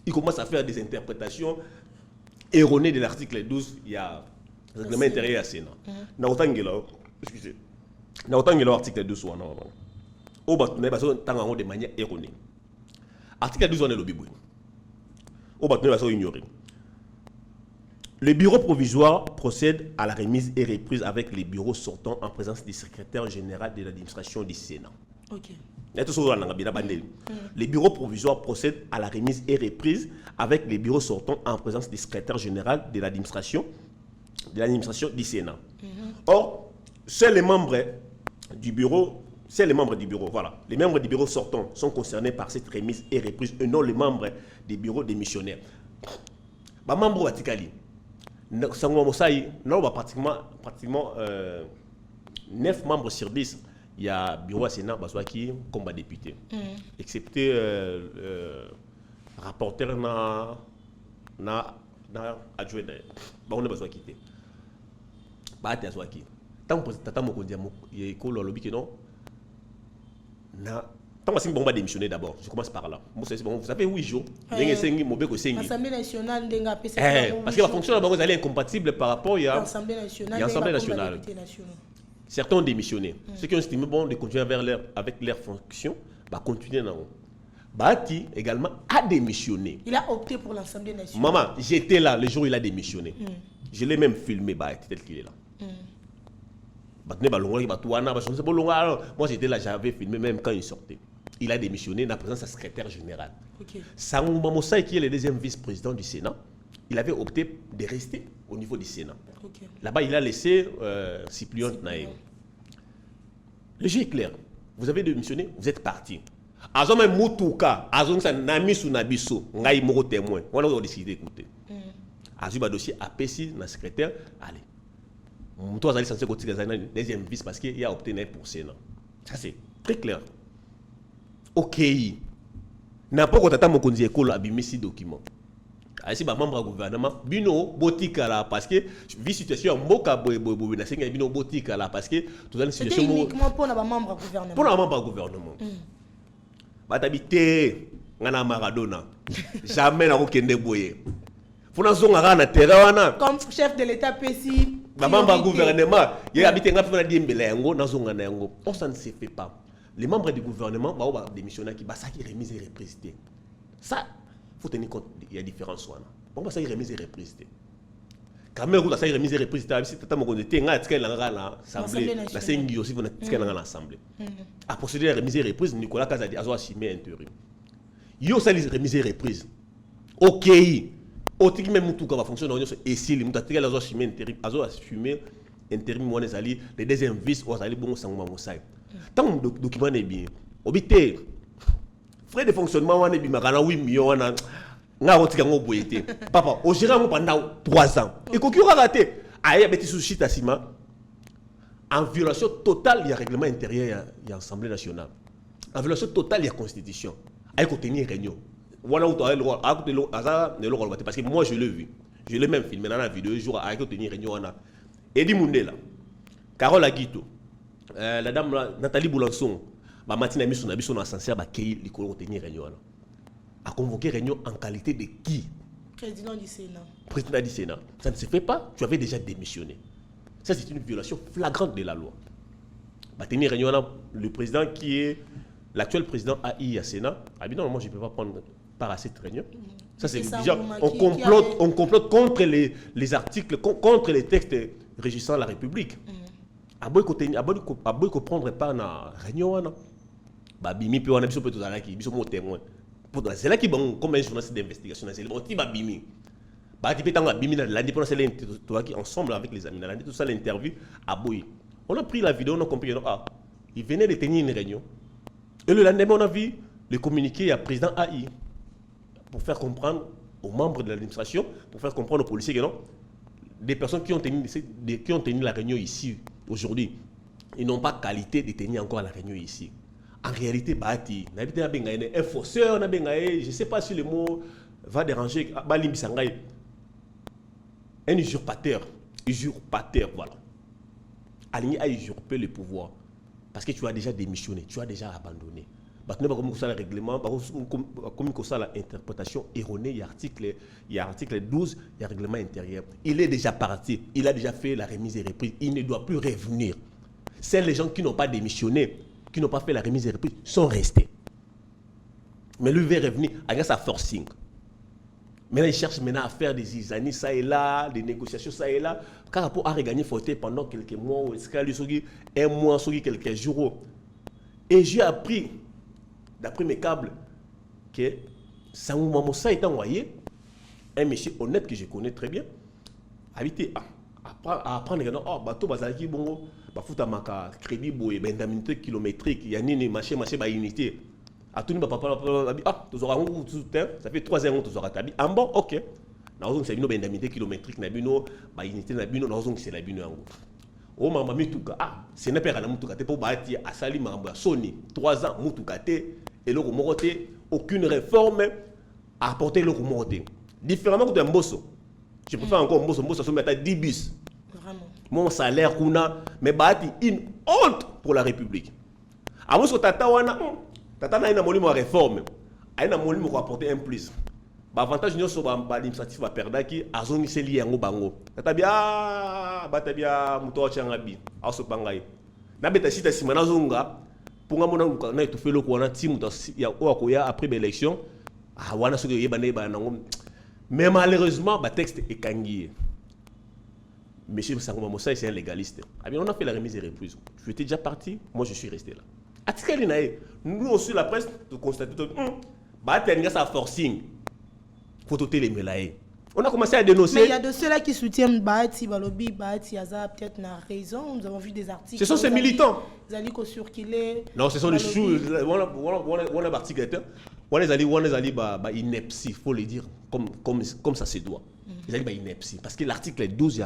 D: il commence à faire des interprétations erronées de l'article 12. Il y a le règlement intérieur à Sénat. Excusez. Dans autant que l'article 12 soit non. Au bas, de manière erronée. Article 12 on est le bibou. Au bas, nous ignorer. Le bureau provisoire procède à la remise et reprise avec les bureaux sortants en présence du secrétaire général de l'administration du Sénat.
C: Ok.
D: Les bureaux provisoires procèdent à la remise et reprise avec les bureaux sortants en présence du secrétaire général de l'administration du Sénat. Or, seuls les membres du bureau, voilà, les membres du bureau sortant sont concernés par cette remise et reprise et non les membres des bureaux démissionnaires. Les membres Vatikali, nous avons pratiquement 9 membres sur 10. Il y a bureau à Sénat qui comme député. Excepté rapporteur na adjoint. On a quitté. Bah t'es qui. Tant que tata mokondia il ko lo lobi que non. Na tant que bon démissionner d'abord. Je commence par là. Vous savez 8 jours.
C: L'Assemblée nationale ndenga PC.
D: Parce que la fonction là vous allez incompatible par rapport à
C: l'Assemblée nationale.
D: Certains ont démissionné. Ceux qui ont estimé bon de continuer avec leur fonction, bah continuer dans. Bahati également a démissionné.
C: Il a opté pour l'Assemblée nationale.
D: Maman, j'étais là le jour où il a démissionné. Je l'ai même filmé Bahati tel qu'il est là. Moi j'étais là, j'avais filmé même quand il sortait. Il a démissionné dans la présence de sa secrétaire générale. Sangomba Moussa, qui est le deuxième vice-président du Sénat, il avait opté de rester au niveau du Sénat. Là-bas, il a laissé Cyprien Naïm. Le jeu est clair. Vous avez démissionné, vous êtes parti. Azoma Moutouka, Azonsa Namisu Nabiso, Ngaï Moro témoin. On a décidé d'écouter. Azuba dossier APC, la secrétaire, allez. Toi, vous allez censé continuer deuxième vice parce qu'il a opté pour Sénat. Ça c'est très clair. OK. N'importe quoi mon conduit école abimisi document. Si ba membre du gouvernement bino botika là parce que vie situation mboka boy na senga bino botika là parce que tout dans une situation
C: uniquement pour na ba membre du gouvernement.
D: Pour na membre du gouvernement. Ba tabité ngana Maradona. Jamais na kokende boye. Funa zonga na terrain wana
C: comme chef de l'état PC.
D: Ba membre du gouvernement, il habité nga funa diembela yango na zonga na yango. On ça ne se fait pas. Les membres du gouvernement ba démissionnaire qui ba ça qui remise et représenté. Ça faut tenir compte, il y a différence. Pourquoi ça y remise et représenté? Quand même, ça y remise et représenté, si tu as mon côté, tu as l'Assemblée, la CNG aussi, tu as l'Assemblée. À procéder à la remise et reprise, Nicolas Kazadi a assumé intérim. Il y a aussi la remise et reprise. OK. Autant que même tout va fonctionner, et si les mutatés a assumé intérim, a assumé intérim, les deuxième vice, on a allé bon sang Mamosai. Tant que le document est bien, obité. Frais de fonctionnement, on est bien, 8 millions, papa, au gérant pendant 3 ans. Et quand on a raté, il y a des soucis en violation totale, il y a règlement intérieur, il y a l'Assemblée nationale. En violation totale, il y a constitution. Il y a tenir réunion. Parce que moi, je l'ai vu. Je l'ai même filmé dans la vidéo, il y a tenir réunion. Eddie Mundela, Carole Aguito, la dame Nathalie Boulançon, Matina Misson, Abisson, Ascenseur, Bakei, les colons tenir réunion. A convoqué réunion en qualité de qui?
C: Président du Sénat.
D: Président du Sénat. Ça ne se fait pas, tu avais déjà démissionné. Ça, c'est une violation flagrante de la loi. Bah, tenir réunion, le président qui est l'actuel président AI à Sénat, ah bien, moi, je ne peux pas prendre part à cette réunion. Ça, c'est déjà, on complote contre les articles, contre les textes régissant la République. À boy prendre part à la réunion, bah, bimi, puis on a besoin de tout ça, qui sont témoins. C'est là qu'ils vont comme un journaliste d'investigation. C'est le petit babimi. L'indépendance, c'est ensemble avec les amis. Tout ça, l'interview à Boy. On a pris la vidéo, on a compris. Ah, il venait de tenir une réunion. Et le lendemain, on a vu le communiqué à président AI pour faire comprendre aux membres de l'administration, pour faire comprendre aux policiers que non, des personnes qui ont tenu la réunion ici aujourd'hui, ils n'ont pas qualité de tenir encore la réunion ici. En réalité, un fausseur, je ne sais pas si le mot va déranger, un usurpateur, voilà. Aligné à usurper le pouvoir. Parce que tu as déjà démissionné, tu as déjà abandonné. Comme ça, le règlement, comme ça, l'interprétation erronée, il y a article 12, il y a règlement intérieur. Il est déjà parti, il a déjà fait la remise et reprise, il ne doit plus revenir. C'est les gens qui n'ont pas démissionné, qui n'ont pas fait la remise et reprise, sont restés. Mais lui veut revenir avec sa forcing. Maintenant, il cherche maintenant à faire des années, ça et là, des négociations, ça et là. Car pour regagner faute pendant quelques mois, un mois, quelques jours. Et j'ai appris, d'après mes câbles, que Sangou Mamosa est envoyé, un monsieur honnête que je connais très bien, habité à apprendre que non, bateau bazalaki bongo, bafuta maka crédit boye, indemnité kilométrique, il y a ni marché ba unité. À tout le monde tu auras ça fait 3 ans que tu auras tabi. En bon, ok. Nous avons une indemnité kilométrique, ba unité nous avons c'est la bino yango. Oh maman mituka, c'est n'est pas à la mutuka te pour bâtir à sali mamba Sony 3 ans mutuka te et le remoroté aucune réforme a apporté le remoroté. Différemment que Mbosso. Je préfère encore Mbosso se mettre à 10 bis.
C: Vraiment.
D: Mon salaire kuna mais bâti une honte pour la République. À moi sur tata wana tata na ina molimo réforme. Aina molimo ko apporter un plus. Ba avantage nyo so ba administratif ba perdaki azongi seli yango bango. Tata bia muto changa bi aso bangai. Na beta sita simana zonga pour mona na étouffer le ko na timu ya okoya après l'élection. Ah wana so yeba ne ba nango. Mais malheureusement ba texte est kangié. Monsieur Sangou Mamosa, c'est un légaliste. Ah bien, on a fait la remise et reprise. Tu étais déjà parti, moi je suis resté là. Nous aussi, la presse, nous constatons que ça forcing. Faut ôter les mélailles. On a commencé à dénoncer.
C: Mais il y a de ceux-là qui soutiennent Bahati, Balobi, Bahati, Yaza, peut-être n'a raison. Nous avons vu des articles.
D: Ce sont ces militants.
C: Zali ko surkilé.
D: Non, ce sont les choux. On a article. On les allés ineptie, il faut le dire comme ça se doit. Ils allaient ineptie. Parce que l'article 12,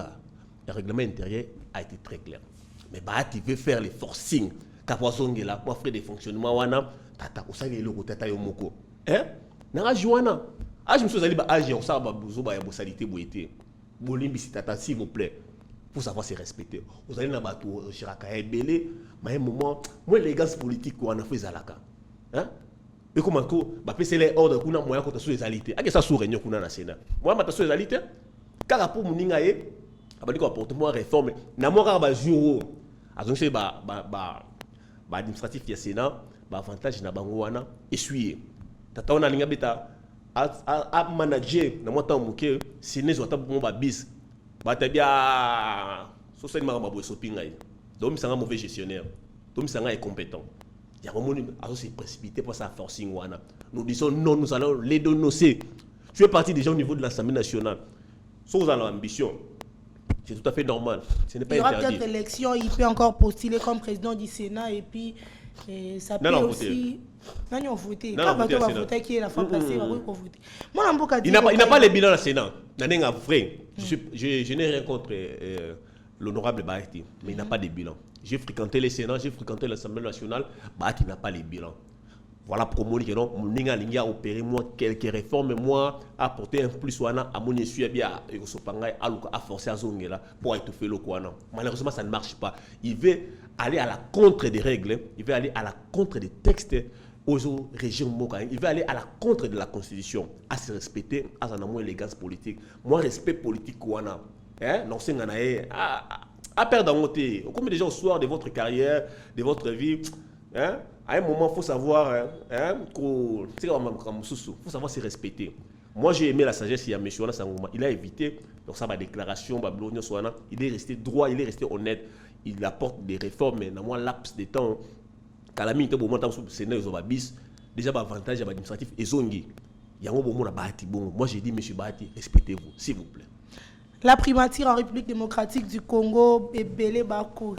D: le règlement intérieur a été très clair. Mais Bahati veut faire les forcing. kapwazongela moi frais de fonctionnement wana tata osali eloko tata yo moko nanga joana age monsieur zali ba age on sa ba buzo ba ya bosalité boité bolimbi si tata s'il vous plaît pour savoir se respecter vous allez na bato chiraka ebele mais un moment moi l'élégance politique wana fait alaka et comment ko ba pese les ordre kuna moya ko ta sous les alité ake ça sous réunion kuna na Sénat moi ma ta sous les alité car pour muninga ye abali ko apporter moi réforme na moi ka ba jour azonse ba administratif ya Sénat ba avantage na bango wana essuyer tata ona linga beta a manager na moi tant muke Sénat zo ta bon ba bis ba ta bia so c'est ma bo sopinga donc ça un mauvais gestionnaire donc ça est compétent. Il y a un moment où se précipité pour ça forcing wana. Nous disons non, nous allons les dénoncer. Tu fais partie déjà au niveau de l'Assemblée nationale. Si vous avez l'ambition, c'est tout à fait normal. Ce n'est pas interdit. Il y aura
C: peut-être élection, il peut encore postuler comme président du Sénat et puis ça peut aussi. Non, on voté. Quand on va voter qui est la fois passée, on va voter.
D: Il n'a pas les bilans au Sénat. Je n'ai rien contre l'honorable Bahati, mais il n'a pas de bilan. J'ai fréquenté le Sénat, j'ai fréquenté l'Assemblée nationale, Bahati n'a pas les bilans. Voilà pour moi, que a opéré moi quelques réformes, moi apporter un plus à mon essuie bien à forcer à Zongela pour étouffer le Kouana. Malheureusement, ça ne marche pas. Il veut aller à la contre des règles, il veut aller à la contre des textes aux régimes Moka, il veut aller à la contre de la Constitution, à se respecter, à sa moins élégance politique. Moi, respect politique Kouana. Non, c'est à perdre en côté. Comme déjà au soir de votre carrière, de votre vie, à un moment, il faut savoir, faut savoir se respecter. Moi, j'ai aimé la sagesse de M. Sangoma. Il a évité, donc ça, ma déclaration, il est resté droit, il est resté honnête. Il apporte des réformes, mais dans moi, laps de temps, quand la minute, déjà, avantage administratif, et zongi. Il y a un moment, moi, j'ai dit, M. Bahati, respectez-vous, s'il vous plaît.
C: La primature en République démocratique du Congo, Bébélé Bako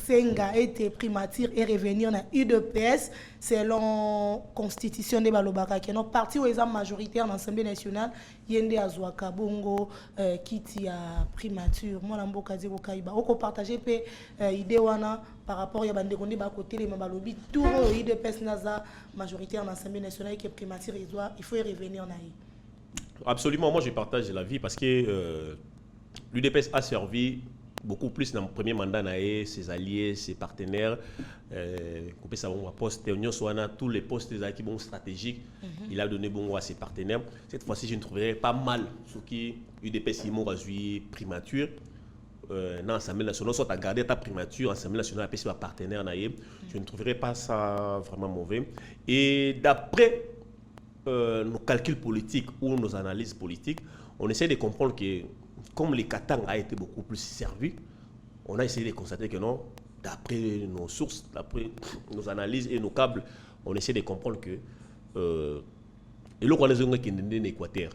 C: Senga était primature et revenir dans UDPS selon la constitution de Balobaka. Qui est notre parti où ils sont majoritaires dans l'Assemblée nationale. Yende Azwaka Bongo qui a primature. Moi, je suis Kaiba. On peut partager l'idée par rapport à Bandekonde Bakote, les Mabalobi. Tout UDPS Naza majoritaire dans l'Assemblée nationale qui est primature, il faut y revenir.
D: Absolument, moi je partage la vie parce que l'UDPS a servi beaucoup plus dans le premier mandat, ses alliés, ses partenaires. Tous les postes stratégiques, il a donné bon à ses partenaires. Cette fois-ci, je ne trouverais pas mal ce qui l'UDPS a joué primature. Dans l'Assemblée nationale, soit à garder ta primature, l'Assemblée nationale a ses partenaires. Je ne trouverais pas ça vraiment mauvais. Et d'après nos calculs politiques ou nos analyses politiques, on essaie de comprendre que comme les Katang a été beaucoup plus servi, on a essayé de constater que non, d'après nos sources, d'après nos analyses et nos câbles, on essaie de comprendre que et le Rwanda est un Équateur.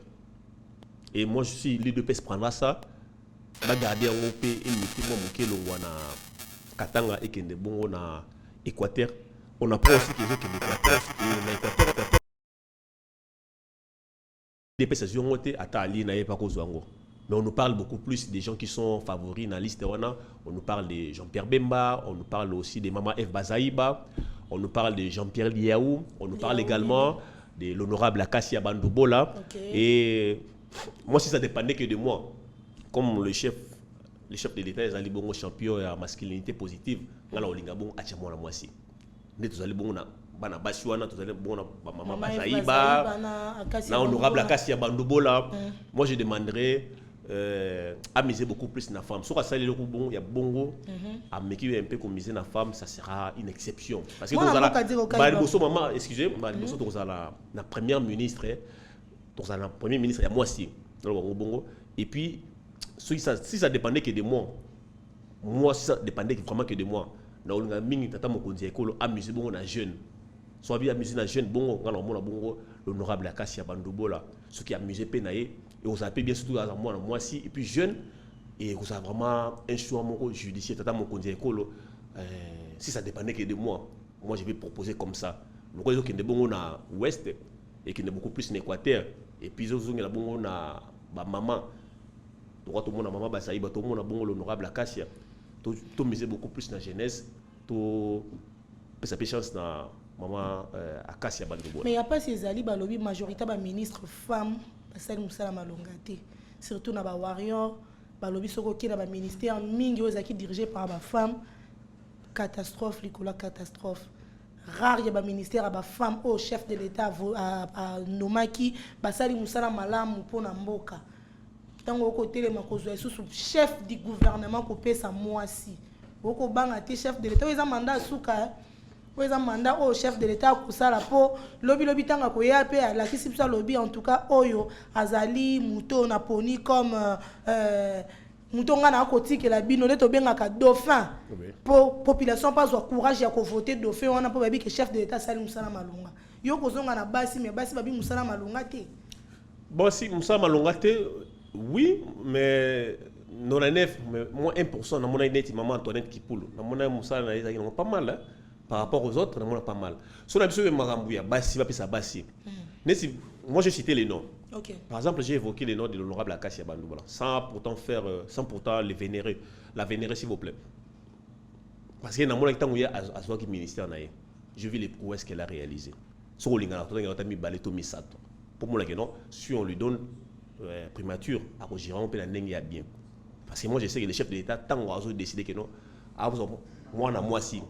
D: Et moi, je suis l'UDPS prendra ça, va garder un OP et le Katanga et qu'il est bon na Équateur. On apprend aussi que les autres Équateur et l'Équateur. Mais on nous parle beaucoup plus des gens qui sont favoris dans la liste. On nous parle de Jean-Pierre Bemba, on nous parle aussi de Mama F. Bazaïba, on nous parle de Jean-Pierre Liaou, on nous parle également de l'honorable Akassia Bandoubola. Et moi, si ça dépendait que de moi, comme le chef de l'État, les Alibongo champion à masculinité positive, on a Olingabon à Tchamona Moissi. Nous allons bon bana basiwana tozali bona mama Bazaïba na honorable Akassia Bandoubola. Moi je demanderais à miser beaucoup plus na femme. Sur ça il y a bongo à meki un peu comme miser na femme, ça sera une exception parce que nous allons maman excusez-moi nous allons la première ministre nous allons premier ministre il y a moi aussi bongo et puis si ça dépendait que de moi si ça dépendait vraiment que de moi na olinga mingi tata mokonzi ekolo amuser bongo na jeune soit bien amusé na jeune bongo ngana mona bongo l'honorable Akassia Bandoubola ce qui amusé penaé et on s'appelle bien surtout à moi si et puis jeune et vous avez vraiment un choix judiciaire tata mokonzi ekolo si ça dépendait que de moi je vais proposer comme ça le quoi qui est bongo na ouest et qui est beaucoup plus en Équateur et puis zo ngela bongo na ba maman droit tout monde maman Basaïba tout monde bongo l'honorable Akassia tout miser beaucoup plus na jeunesse to pesa chance na maman Akasia Bandubola.
C: Mais il y a pas ces alliés ba lobby majorité ba ministre femme basali musala malongate surtout na ba warrior ba lobby soko ki na ba ministère mingi ozaki dirigé par ba femme catastrophe likola catastrophe rare ya ba ministère ba femme au chef de l'état à nomaki basali musala malamu pona mboka tango côté le makozwa sous chef du gouvernement ko pesa moisi boko banga te chef de l'état ils ont mandat souka ils ont mandat au chef de l'état ko sala po lobby tanga ko ya pe la kisipsa lobby en tout cas oyo azali muto na poni comme mutonga na kotike la bino neto benga ka dauphin pour population pas au courage ya ko voter dauphin wana po babi que chef de l'état sali musala malunga yo kozonga na basi mais basi babi musala malunga te
D: bon si musala malunga te oui mais 99 mais moins 1% na mona net maman Antoinette Kipulu na mona musala na ezaki pas mal hein? Par rapport aux autres na mona pas mal so na biso be makambu ya basi ba pesa basi nesi moi j'ai cité les noms.
C: Okay.
D: Par exemple, j'ai évoqué le nom de l'honorable Akasia Bandubola, sans pourtant les vénérer, la vénérer s'il vous plaît. Parce que dans mon temps où il y a un ministère, je vis les prouesses qu'elle a réalisées. Sur le lingala, on a mis baleto misato. Pour moi, si on lui donne primature, à Rogiran, on peut la nengue bien. Parce que moi, je sais que les chefs de l'État, tant qu'on a décidé que non, moi si,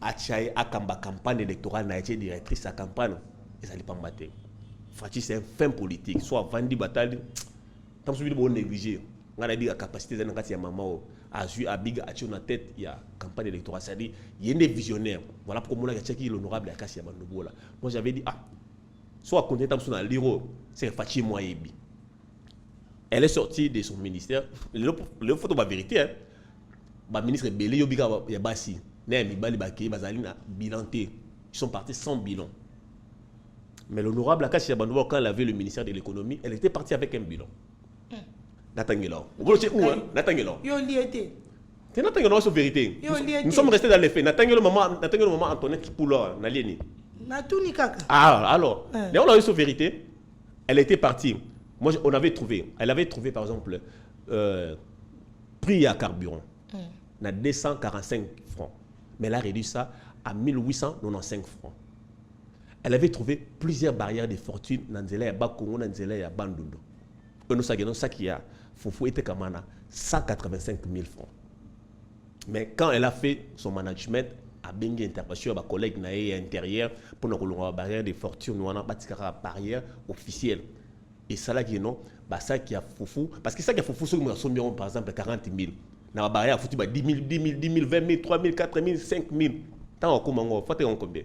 D: à Tchaï, à campagne électorale, n'a été directrice à campagne, et ça n'est pas maté. Fati c'est un fin politique soit vendu bataille tant que vous négligé on a dit la capacité d'un gars maman a joué à big action en tête il y a campagne électorale ça dit il y a des visionnaires voilà pourquoi moi j'ai checké l'honorable Akasia Bandubola moi j'avais dit soit compter tant sur la liro c'est Fati Moyebi elle est sortie de son ministère le photo la vérité hein ba ministre Belé yobiga ya basi né mi bali baki bazalina bilanté ils sont partis sans bilan. Mais l'honorable Akasia Bandubola, quand elle avait le ministère de l'économie, elle était partie avec un bilan. Natangelo. Vous voyez où hein? Natangelo.
C: Yo liété.
D: C'est Natangelo, c'est vérité. Nous sommes restés dans les faits. Natangelo maman Antoinette Kipulu Nalieni.
C: Natuni kaka.
D: Ah alors, là on a eu sur vérité. Elle était partie. Moi on avait trouvé. Elle avait trouvé par exemple prix à carburant. Na 245 francs. Mais elle a réduit ça à 1895 francs. Elle avait trouvé plusieurs barrières de fortune dans Nzela ya Bakongo, dans Nzela ya Bandundu. Nous savons ça qui a Foufou était comme 185 000 francs. Mais quand elle a fait son management, a bien intervention avec collègues intérieurs pour nous avoir barrière de fortune, nous avons bâti barrière officielle. Et ça là qui non, bah ça qui a Foufou, parce que ça qui a Foufou, c'est que par exemple 40 000. Dans la barrière, foutu 10 000, 20 000, 3 000, 4 000, 5 000. Tant qu'on comment faut être combien?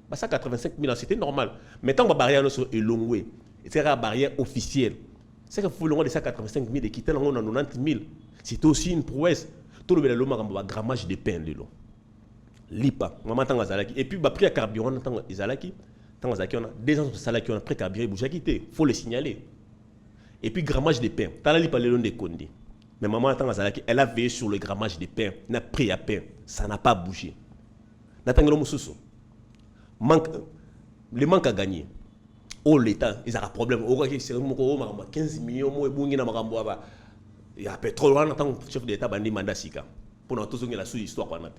D: Bah ça 85 000 c'était normal. Mais tant que la barrière est longue, c'est la barrière officielle. C'est qu'il faut le de ça 85 000 et quitter l'angle dans 90 000. C'est aussi une prouesse. Tout le monde a un grammage de pain de l'eau. Lipa, maman tanga zalaki. Et puis bah prix à carburant tanga zalaki. Tanga zalaki on a des gens salaki on a prix carburant bouger quitté. Faut le signaler. Et puis grammage de pain. Tala lipa le long de Kondi. Mais maman tanga zalaki, elle a veillé sur le grammage de pain. N'a prix à pain, ça n'a pas bougé. Natangelo mususu. Le manque à gagner. Oh l'État, ils ont un problème. Oh 15 millions il y a pétrole en tant que chef d'État bandi mandat sika. Pour nous tous la sous-histoire qu'on a.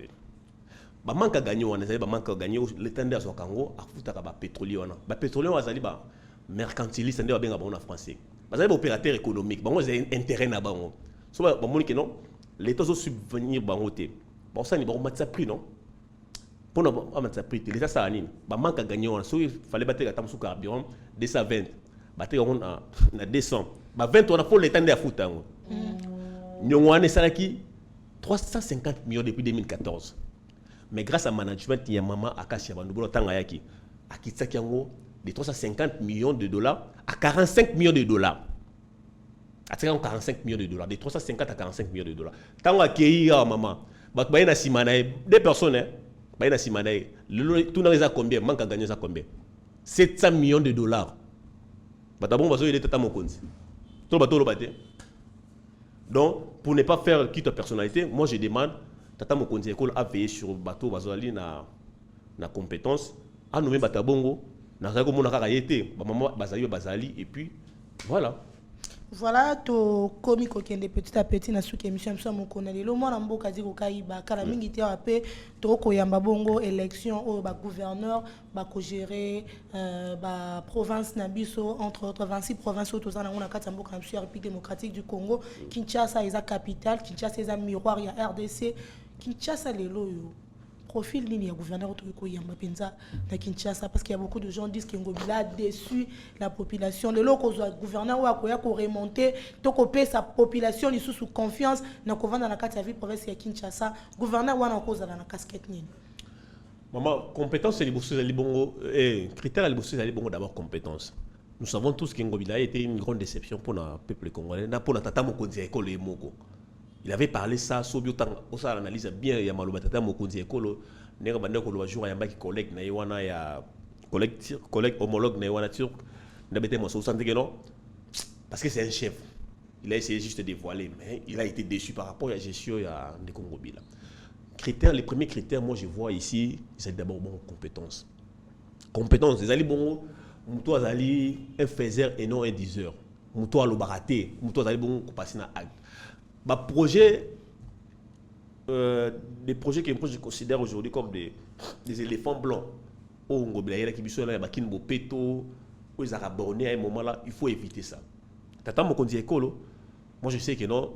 D: Ba manque à gagner on a ba manque à gagner l'État de so Congo a fouta ba pétrolier on a. Ba pétrolier on a ba mercantiliste ndé ba benga ba on a français. Ba zali ba opérateur économique. Ba on a intérêt na ba on. So ba moni que non, l'État zo subvenir ba ngoté. Ba ça ni ba matza prix non. Pour nous mettre prix l'État ça anine. Ba manque à gagner on so il fallait battre la tamsu carburant 220. Battre on a 200. Ba 20 on a pour l'État de fouta. Nous avons 350 millions depuis 2014. Mais grâce à management, il y a maman Akasia Bandubola Tangayaki. A Kitsaki de 350 millions de dollars à 45 millions de dollars. À 45 millions de dollars. De 350 à 45 millions de dollars. Tango Akei maman. Bayena Simanae. Deux personnes. Bayena Simanae. Tout n'a combien? Manque à gagner ça combien? 700 millions de dollars. Batabon va il est tata mon compte. Tout le bateau le bâté. Donc, pour ne pas faire quitte personnalité, moi je demande, Tata Mokonzi École a veillé sur le bateau, bazali na compétence, a nommé Batabongo, na zako mona kaka yete, maman bazali, et puis voilà.
C: Voilà, to komi kokende petit à petit na suki émission so mon konali lo mona mboka di ko kaiba kala mingi te apé to ko yamba bongo élection au ba gouverneur ba ko gérer ba province na biso entre autres 26 provinces to zana ngona kata mboka na République démocratique du Congo. Kinshasa est la capitale, Kinshasa est un miroir ya RDC. Kinshasa lelo yo profil ligne ya gouverneur Toko Yamba Penza na Kinshasa parce qu'il y a beaucoup de gens qui disent que Ngobila a déçu la population. Le loko zo gouverneur wa ko ya ko remonter to ko pe sa population li sous confiance na ko vanda na kati ya ville province ya Kinshasa. Gouverneur wa na ko za na casquette nini.
D: Maman, compétence c'est les bongo et critère les bongo d'abord compétence. Nous savons tous que Ngobila a été une grande déception pour le peuple congolais, pour la tata mokonzi école et moko. Il avait parlé ça, ça analyse bien, il y a Maloba Tata Mokonzi Ekolo, Nera Bandeko le jour, il y a un collègue, il y a collègue homologue, il y a un turc, il y a un non, parce que c'est un chef. Il a essayé juste de dévoiler, mais il a été déçu par rapport à la gestion de Congo Bila. Les premiers critères, moi je vois ici, c'est d'abord bon compétence. Compétence, les alliés bon, Moutou Azali, un faiseur et non un diseur. Moutou Alobaraté, Moutou Azali bon, passer dans acte. Bah, des projets que je considère aujourd'hui comme des éléphants blancs. Au Ngobila, qui sont là, qui sont péto, aux Arabonais à un moment là, il faut éviter ça. Tata Mokonzi Ekolo, moi je sais que non,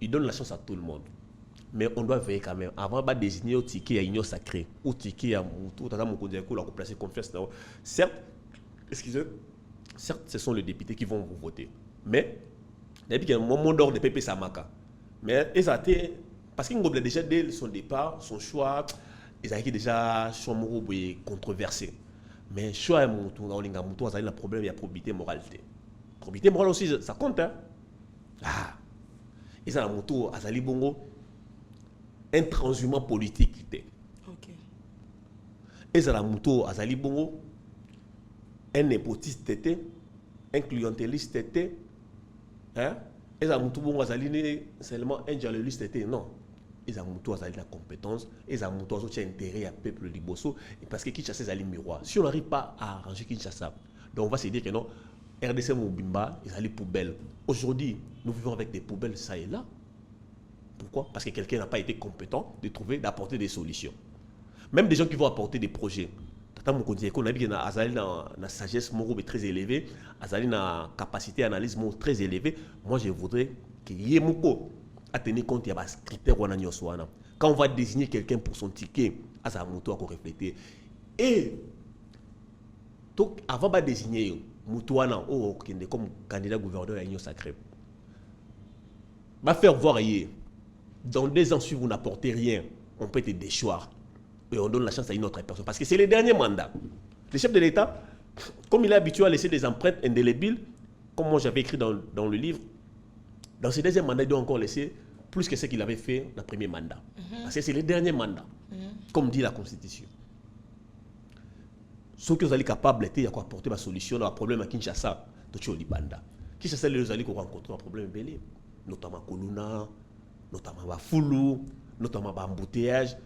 D: il donne la chance à tout le monde. Mais on doit veiller quand même. Avant de désigner au ticket à l'union sacrée, au ticket à Moutou, Tata Mokonzi Ekolo, à placer confiance dans. Certes, ce sont les députés qui vont vous voter. Mais depuis qu'il y a un moment d'or de Pépé Samaka. Mais ils ont été, parce qu'il y a déjà dès son départ, son choix, ils ont été déjà controversé. Mais le choix est mon tour, il y a un problème, il y a probité moralité. Probité morale aussi, ça compte. Hein? Ah. Ils ont un tour, Azali Bongo, un transhumant politique.
C: Ok.
D: Ils ont un tour, Azali Bongo, un népotiste, un clientéliste. Hein? Ils ont seulement un journaliste, non. Ils ont la compétence, ils ont intérêt à peuple liboso parce que Kinshasa est un miroir. Si on n'arrive pas à arranger Kinshasa, donc on va se dire que non, RDC Mobimba, ils sont les poubelles. Aujourd'hui, nous vivons avec des poubelles ça et là. Pourquoi? Parce que quelqu'un n'a pas été compétent d'apporter des solutions. Même des gens qui vont apporter des projets. Tata Mokonzi Ekolo, on a une sagesse très élevée, une capacité d'analyse très élevée. Moi, je voudrais qu'il y ait beaucoup à tenir compte de ces critères. Quand on va désigner quelqu'un pour son ticket, à sa moto à refléter. Et donc, avant de désigner Moutouana comme candidat gouverneur à l'Union sacrée, va faire voir dans 2 ans, si vous n'apportez rien, on peut être déchoir. Et on donne la chance à une autre personne. Parce que c'est le dernier mandat. Le chef de l'État, comme il est habitué à laisser des empreintes indélébiles, comme moi j'avais écrit dans le livre, dans ce deuxième mandat, il doit encore laisser plus que ce qu'il avait fait dans le premier mandat. Parce que c'est le dernier mandat, comme dit la Constitution. Ce que vous allez capable d'apporter la solution à un problème à Kinshasa, c'est le Libanda. Kinshasa, les allez rencontrer un problème belé, notamment Koluna, notamment Bafoulou, notamment embouteillage.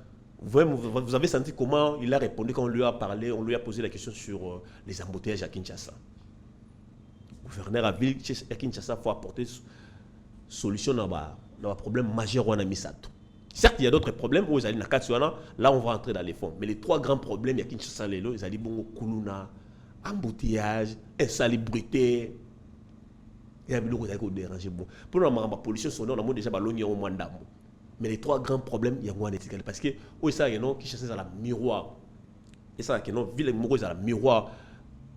D: Vous avez senti comment il a répondu quand on lui a parlé, on lui a posé la question sur les embouteillages à Kinshasa. Le gouverneur à ville à Kinshasa, il faut apporter solution dans un problème majeur où on a mis ça. Certes, il y a d'autres problèmes où ils allaient là on va entrer dans les fonds. Mais les 3 grands problèmes, il y a Kinshasa, ils allaient bon Kuluna, embouteillage, insalubrité. Il y a des gens qui ont dérangé. Pour la pollution sonore, on a déjà ballonné au mandat. Mais les 3 grands problèmes, il y a moins d'étiquette. Parce que, où ça, il y a qui cherchent à la miroir. Et ça, il y a ville qui à la miroir.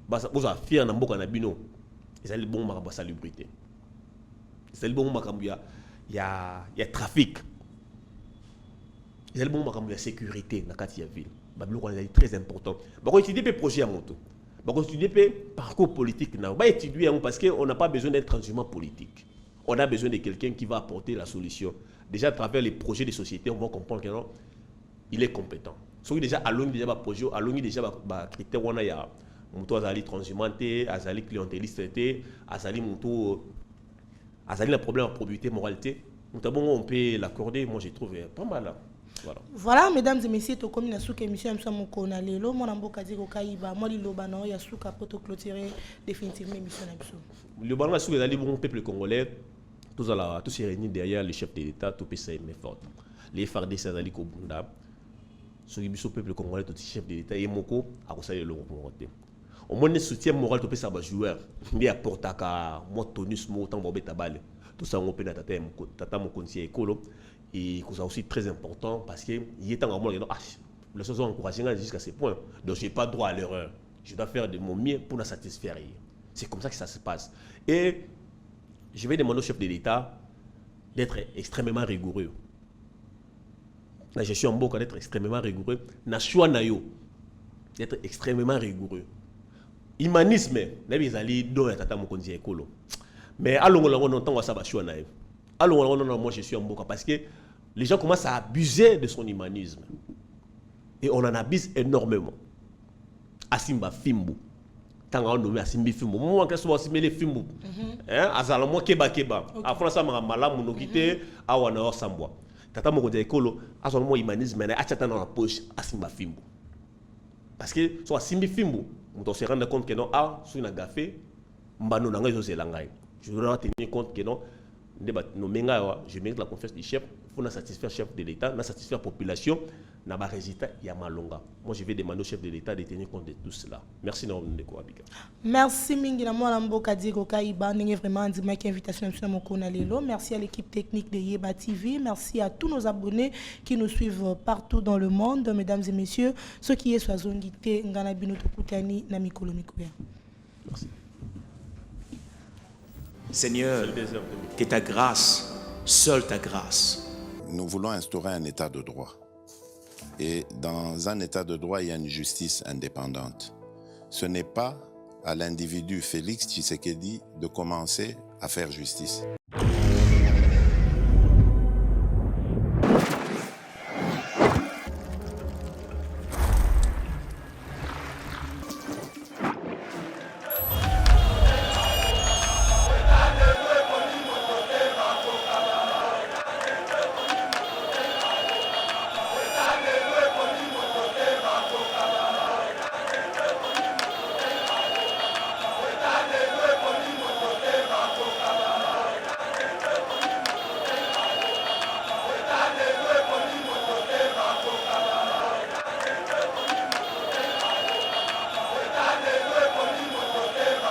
D: Vous avez fier dans le Nabino. Ils ont bon à salubrité. Ils ont bon il y a trafic. Ils ont bon à sécurité dans la ville. C'est très important. On étudie les projets à moto. On étudie le parcours politique. On va étudier parce qu'on n'a pas besoin d'être transhumant politique. On a besoin de quelqu'un qui va apporter la solution. Déjà, à travers les projets des sociétés, on va comprendre qu'il est compétent. Soit déjà, à l'on déjà projet, à l'on déjà critères, on a ya moto azali transhumanté, azali clientéliste, azali moto, azali le problème de probité moralité. On peut l'accorder, moi je trouve pas mal.
C: Voilà, mesdames et messieurs, to comme na souka émission amsa moko na lelo mona mboka diko kaiba moi liloba na ya souka poto clôturer définitivement émission na biso.
D: Le bana souka dali bon peuple congolais tous se réunissent derrière le chef de l'État tout pesa mais fort. Les FARDC dali ko bunda. Ce qui biso peuple congolais tout chef de l'État et moko a ko saler le monté. Au moins soutien moral to pesa ba joueur mais apportaka mo tonus mo tant bobeta balle. Tout ça on peut na tata mo konti ekolo. Et c'est aussi très important parce que il est en moment les choses ont encouragé jusqu'à ce point. Donc je n'ai pas droit à l'erreur. Je dois faire de mon mieux pour la satisfaire. C'est comme ça que ça se passe. Et je vais demander au chef de l'État d'être extrêmement rigoureux. La gestion en Boka d'être extrêmement rigoureux. Nashua Nayo d'être extrêmement rigoureux. Humanisme, les alliés dont il y a tata mokonzi ekolo. Mais allons on entend ça va Shua Nayo. Alors, moi je suis en Boka parce que les gens commencent à abuser de son humanisme. Et on en abuse énormément. Asimba Fimbu. Tant qu'on nomme Asimbi Fimbu. Moi, je suis Asimbi Fimbu. Azalamo Keba Keba. A France, je suis malade, je suis Awana Sambwa. Tata Mokodia Ekolo, Azalamo humanisme, mais achata dans la poche Asimba Fimbu. Parce que soit Asimbi Fimbu, on se rend compte que non, sur une gaffe, Mbano Nanga Zozelangai. Je dois tenir compte que non. Je mérite la confiance du chef pour satisfaire le chef de l'État, satisfaire la population, n'a pas résultat, il y a malonga. Moi, je vais demander au chef de l'État de tenir compte de tout cela. Merci, Ndeko Abiga.
C: Merci, Mingi Namwalambo Kadiro Kaiba, n'est vraiment une invitation à mon lelo. Merci à l'équipe technique de Yeba TV. Merci à tous nos abonnés qui nous suivent partout dans le monde. Mesdames et messieurs, ceux qui sont Zongité, Nganabino Tokutani, Namikolo Mikuya.
D: Merci.
A: Seigneur, que ta grâce, seule ta grâce.
B: Nous voulons instaurer un état de droit. Et dans un état de droit, il y a une justice indépendante. Ce n'est pas à l'individu Félix Tshisekedi de commencer à faire justice.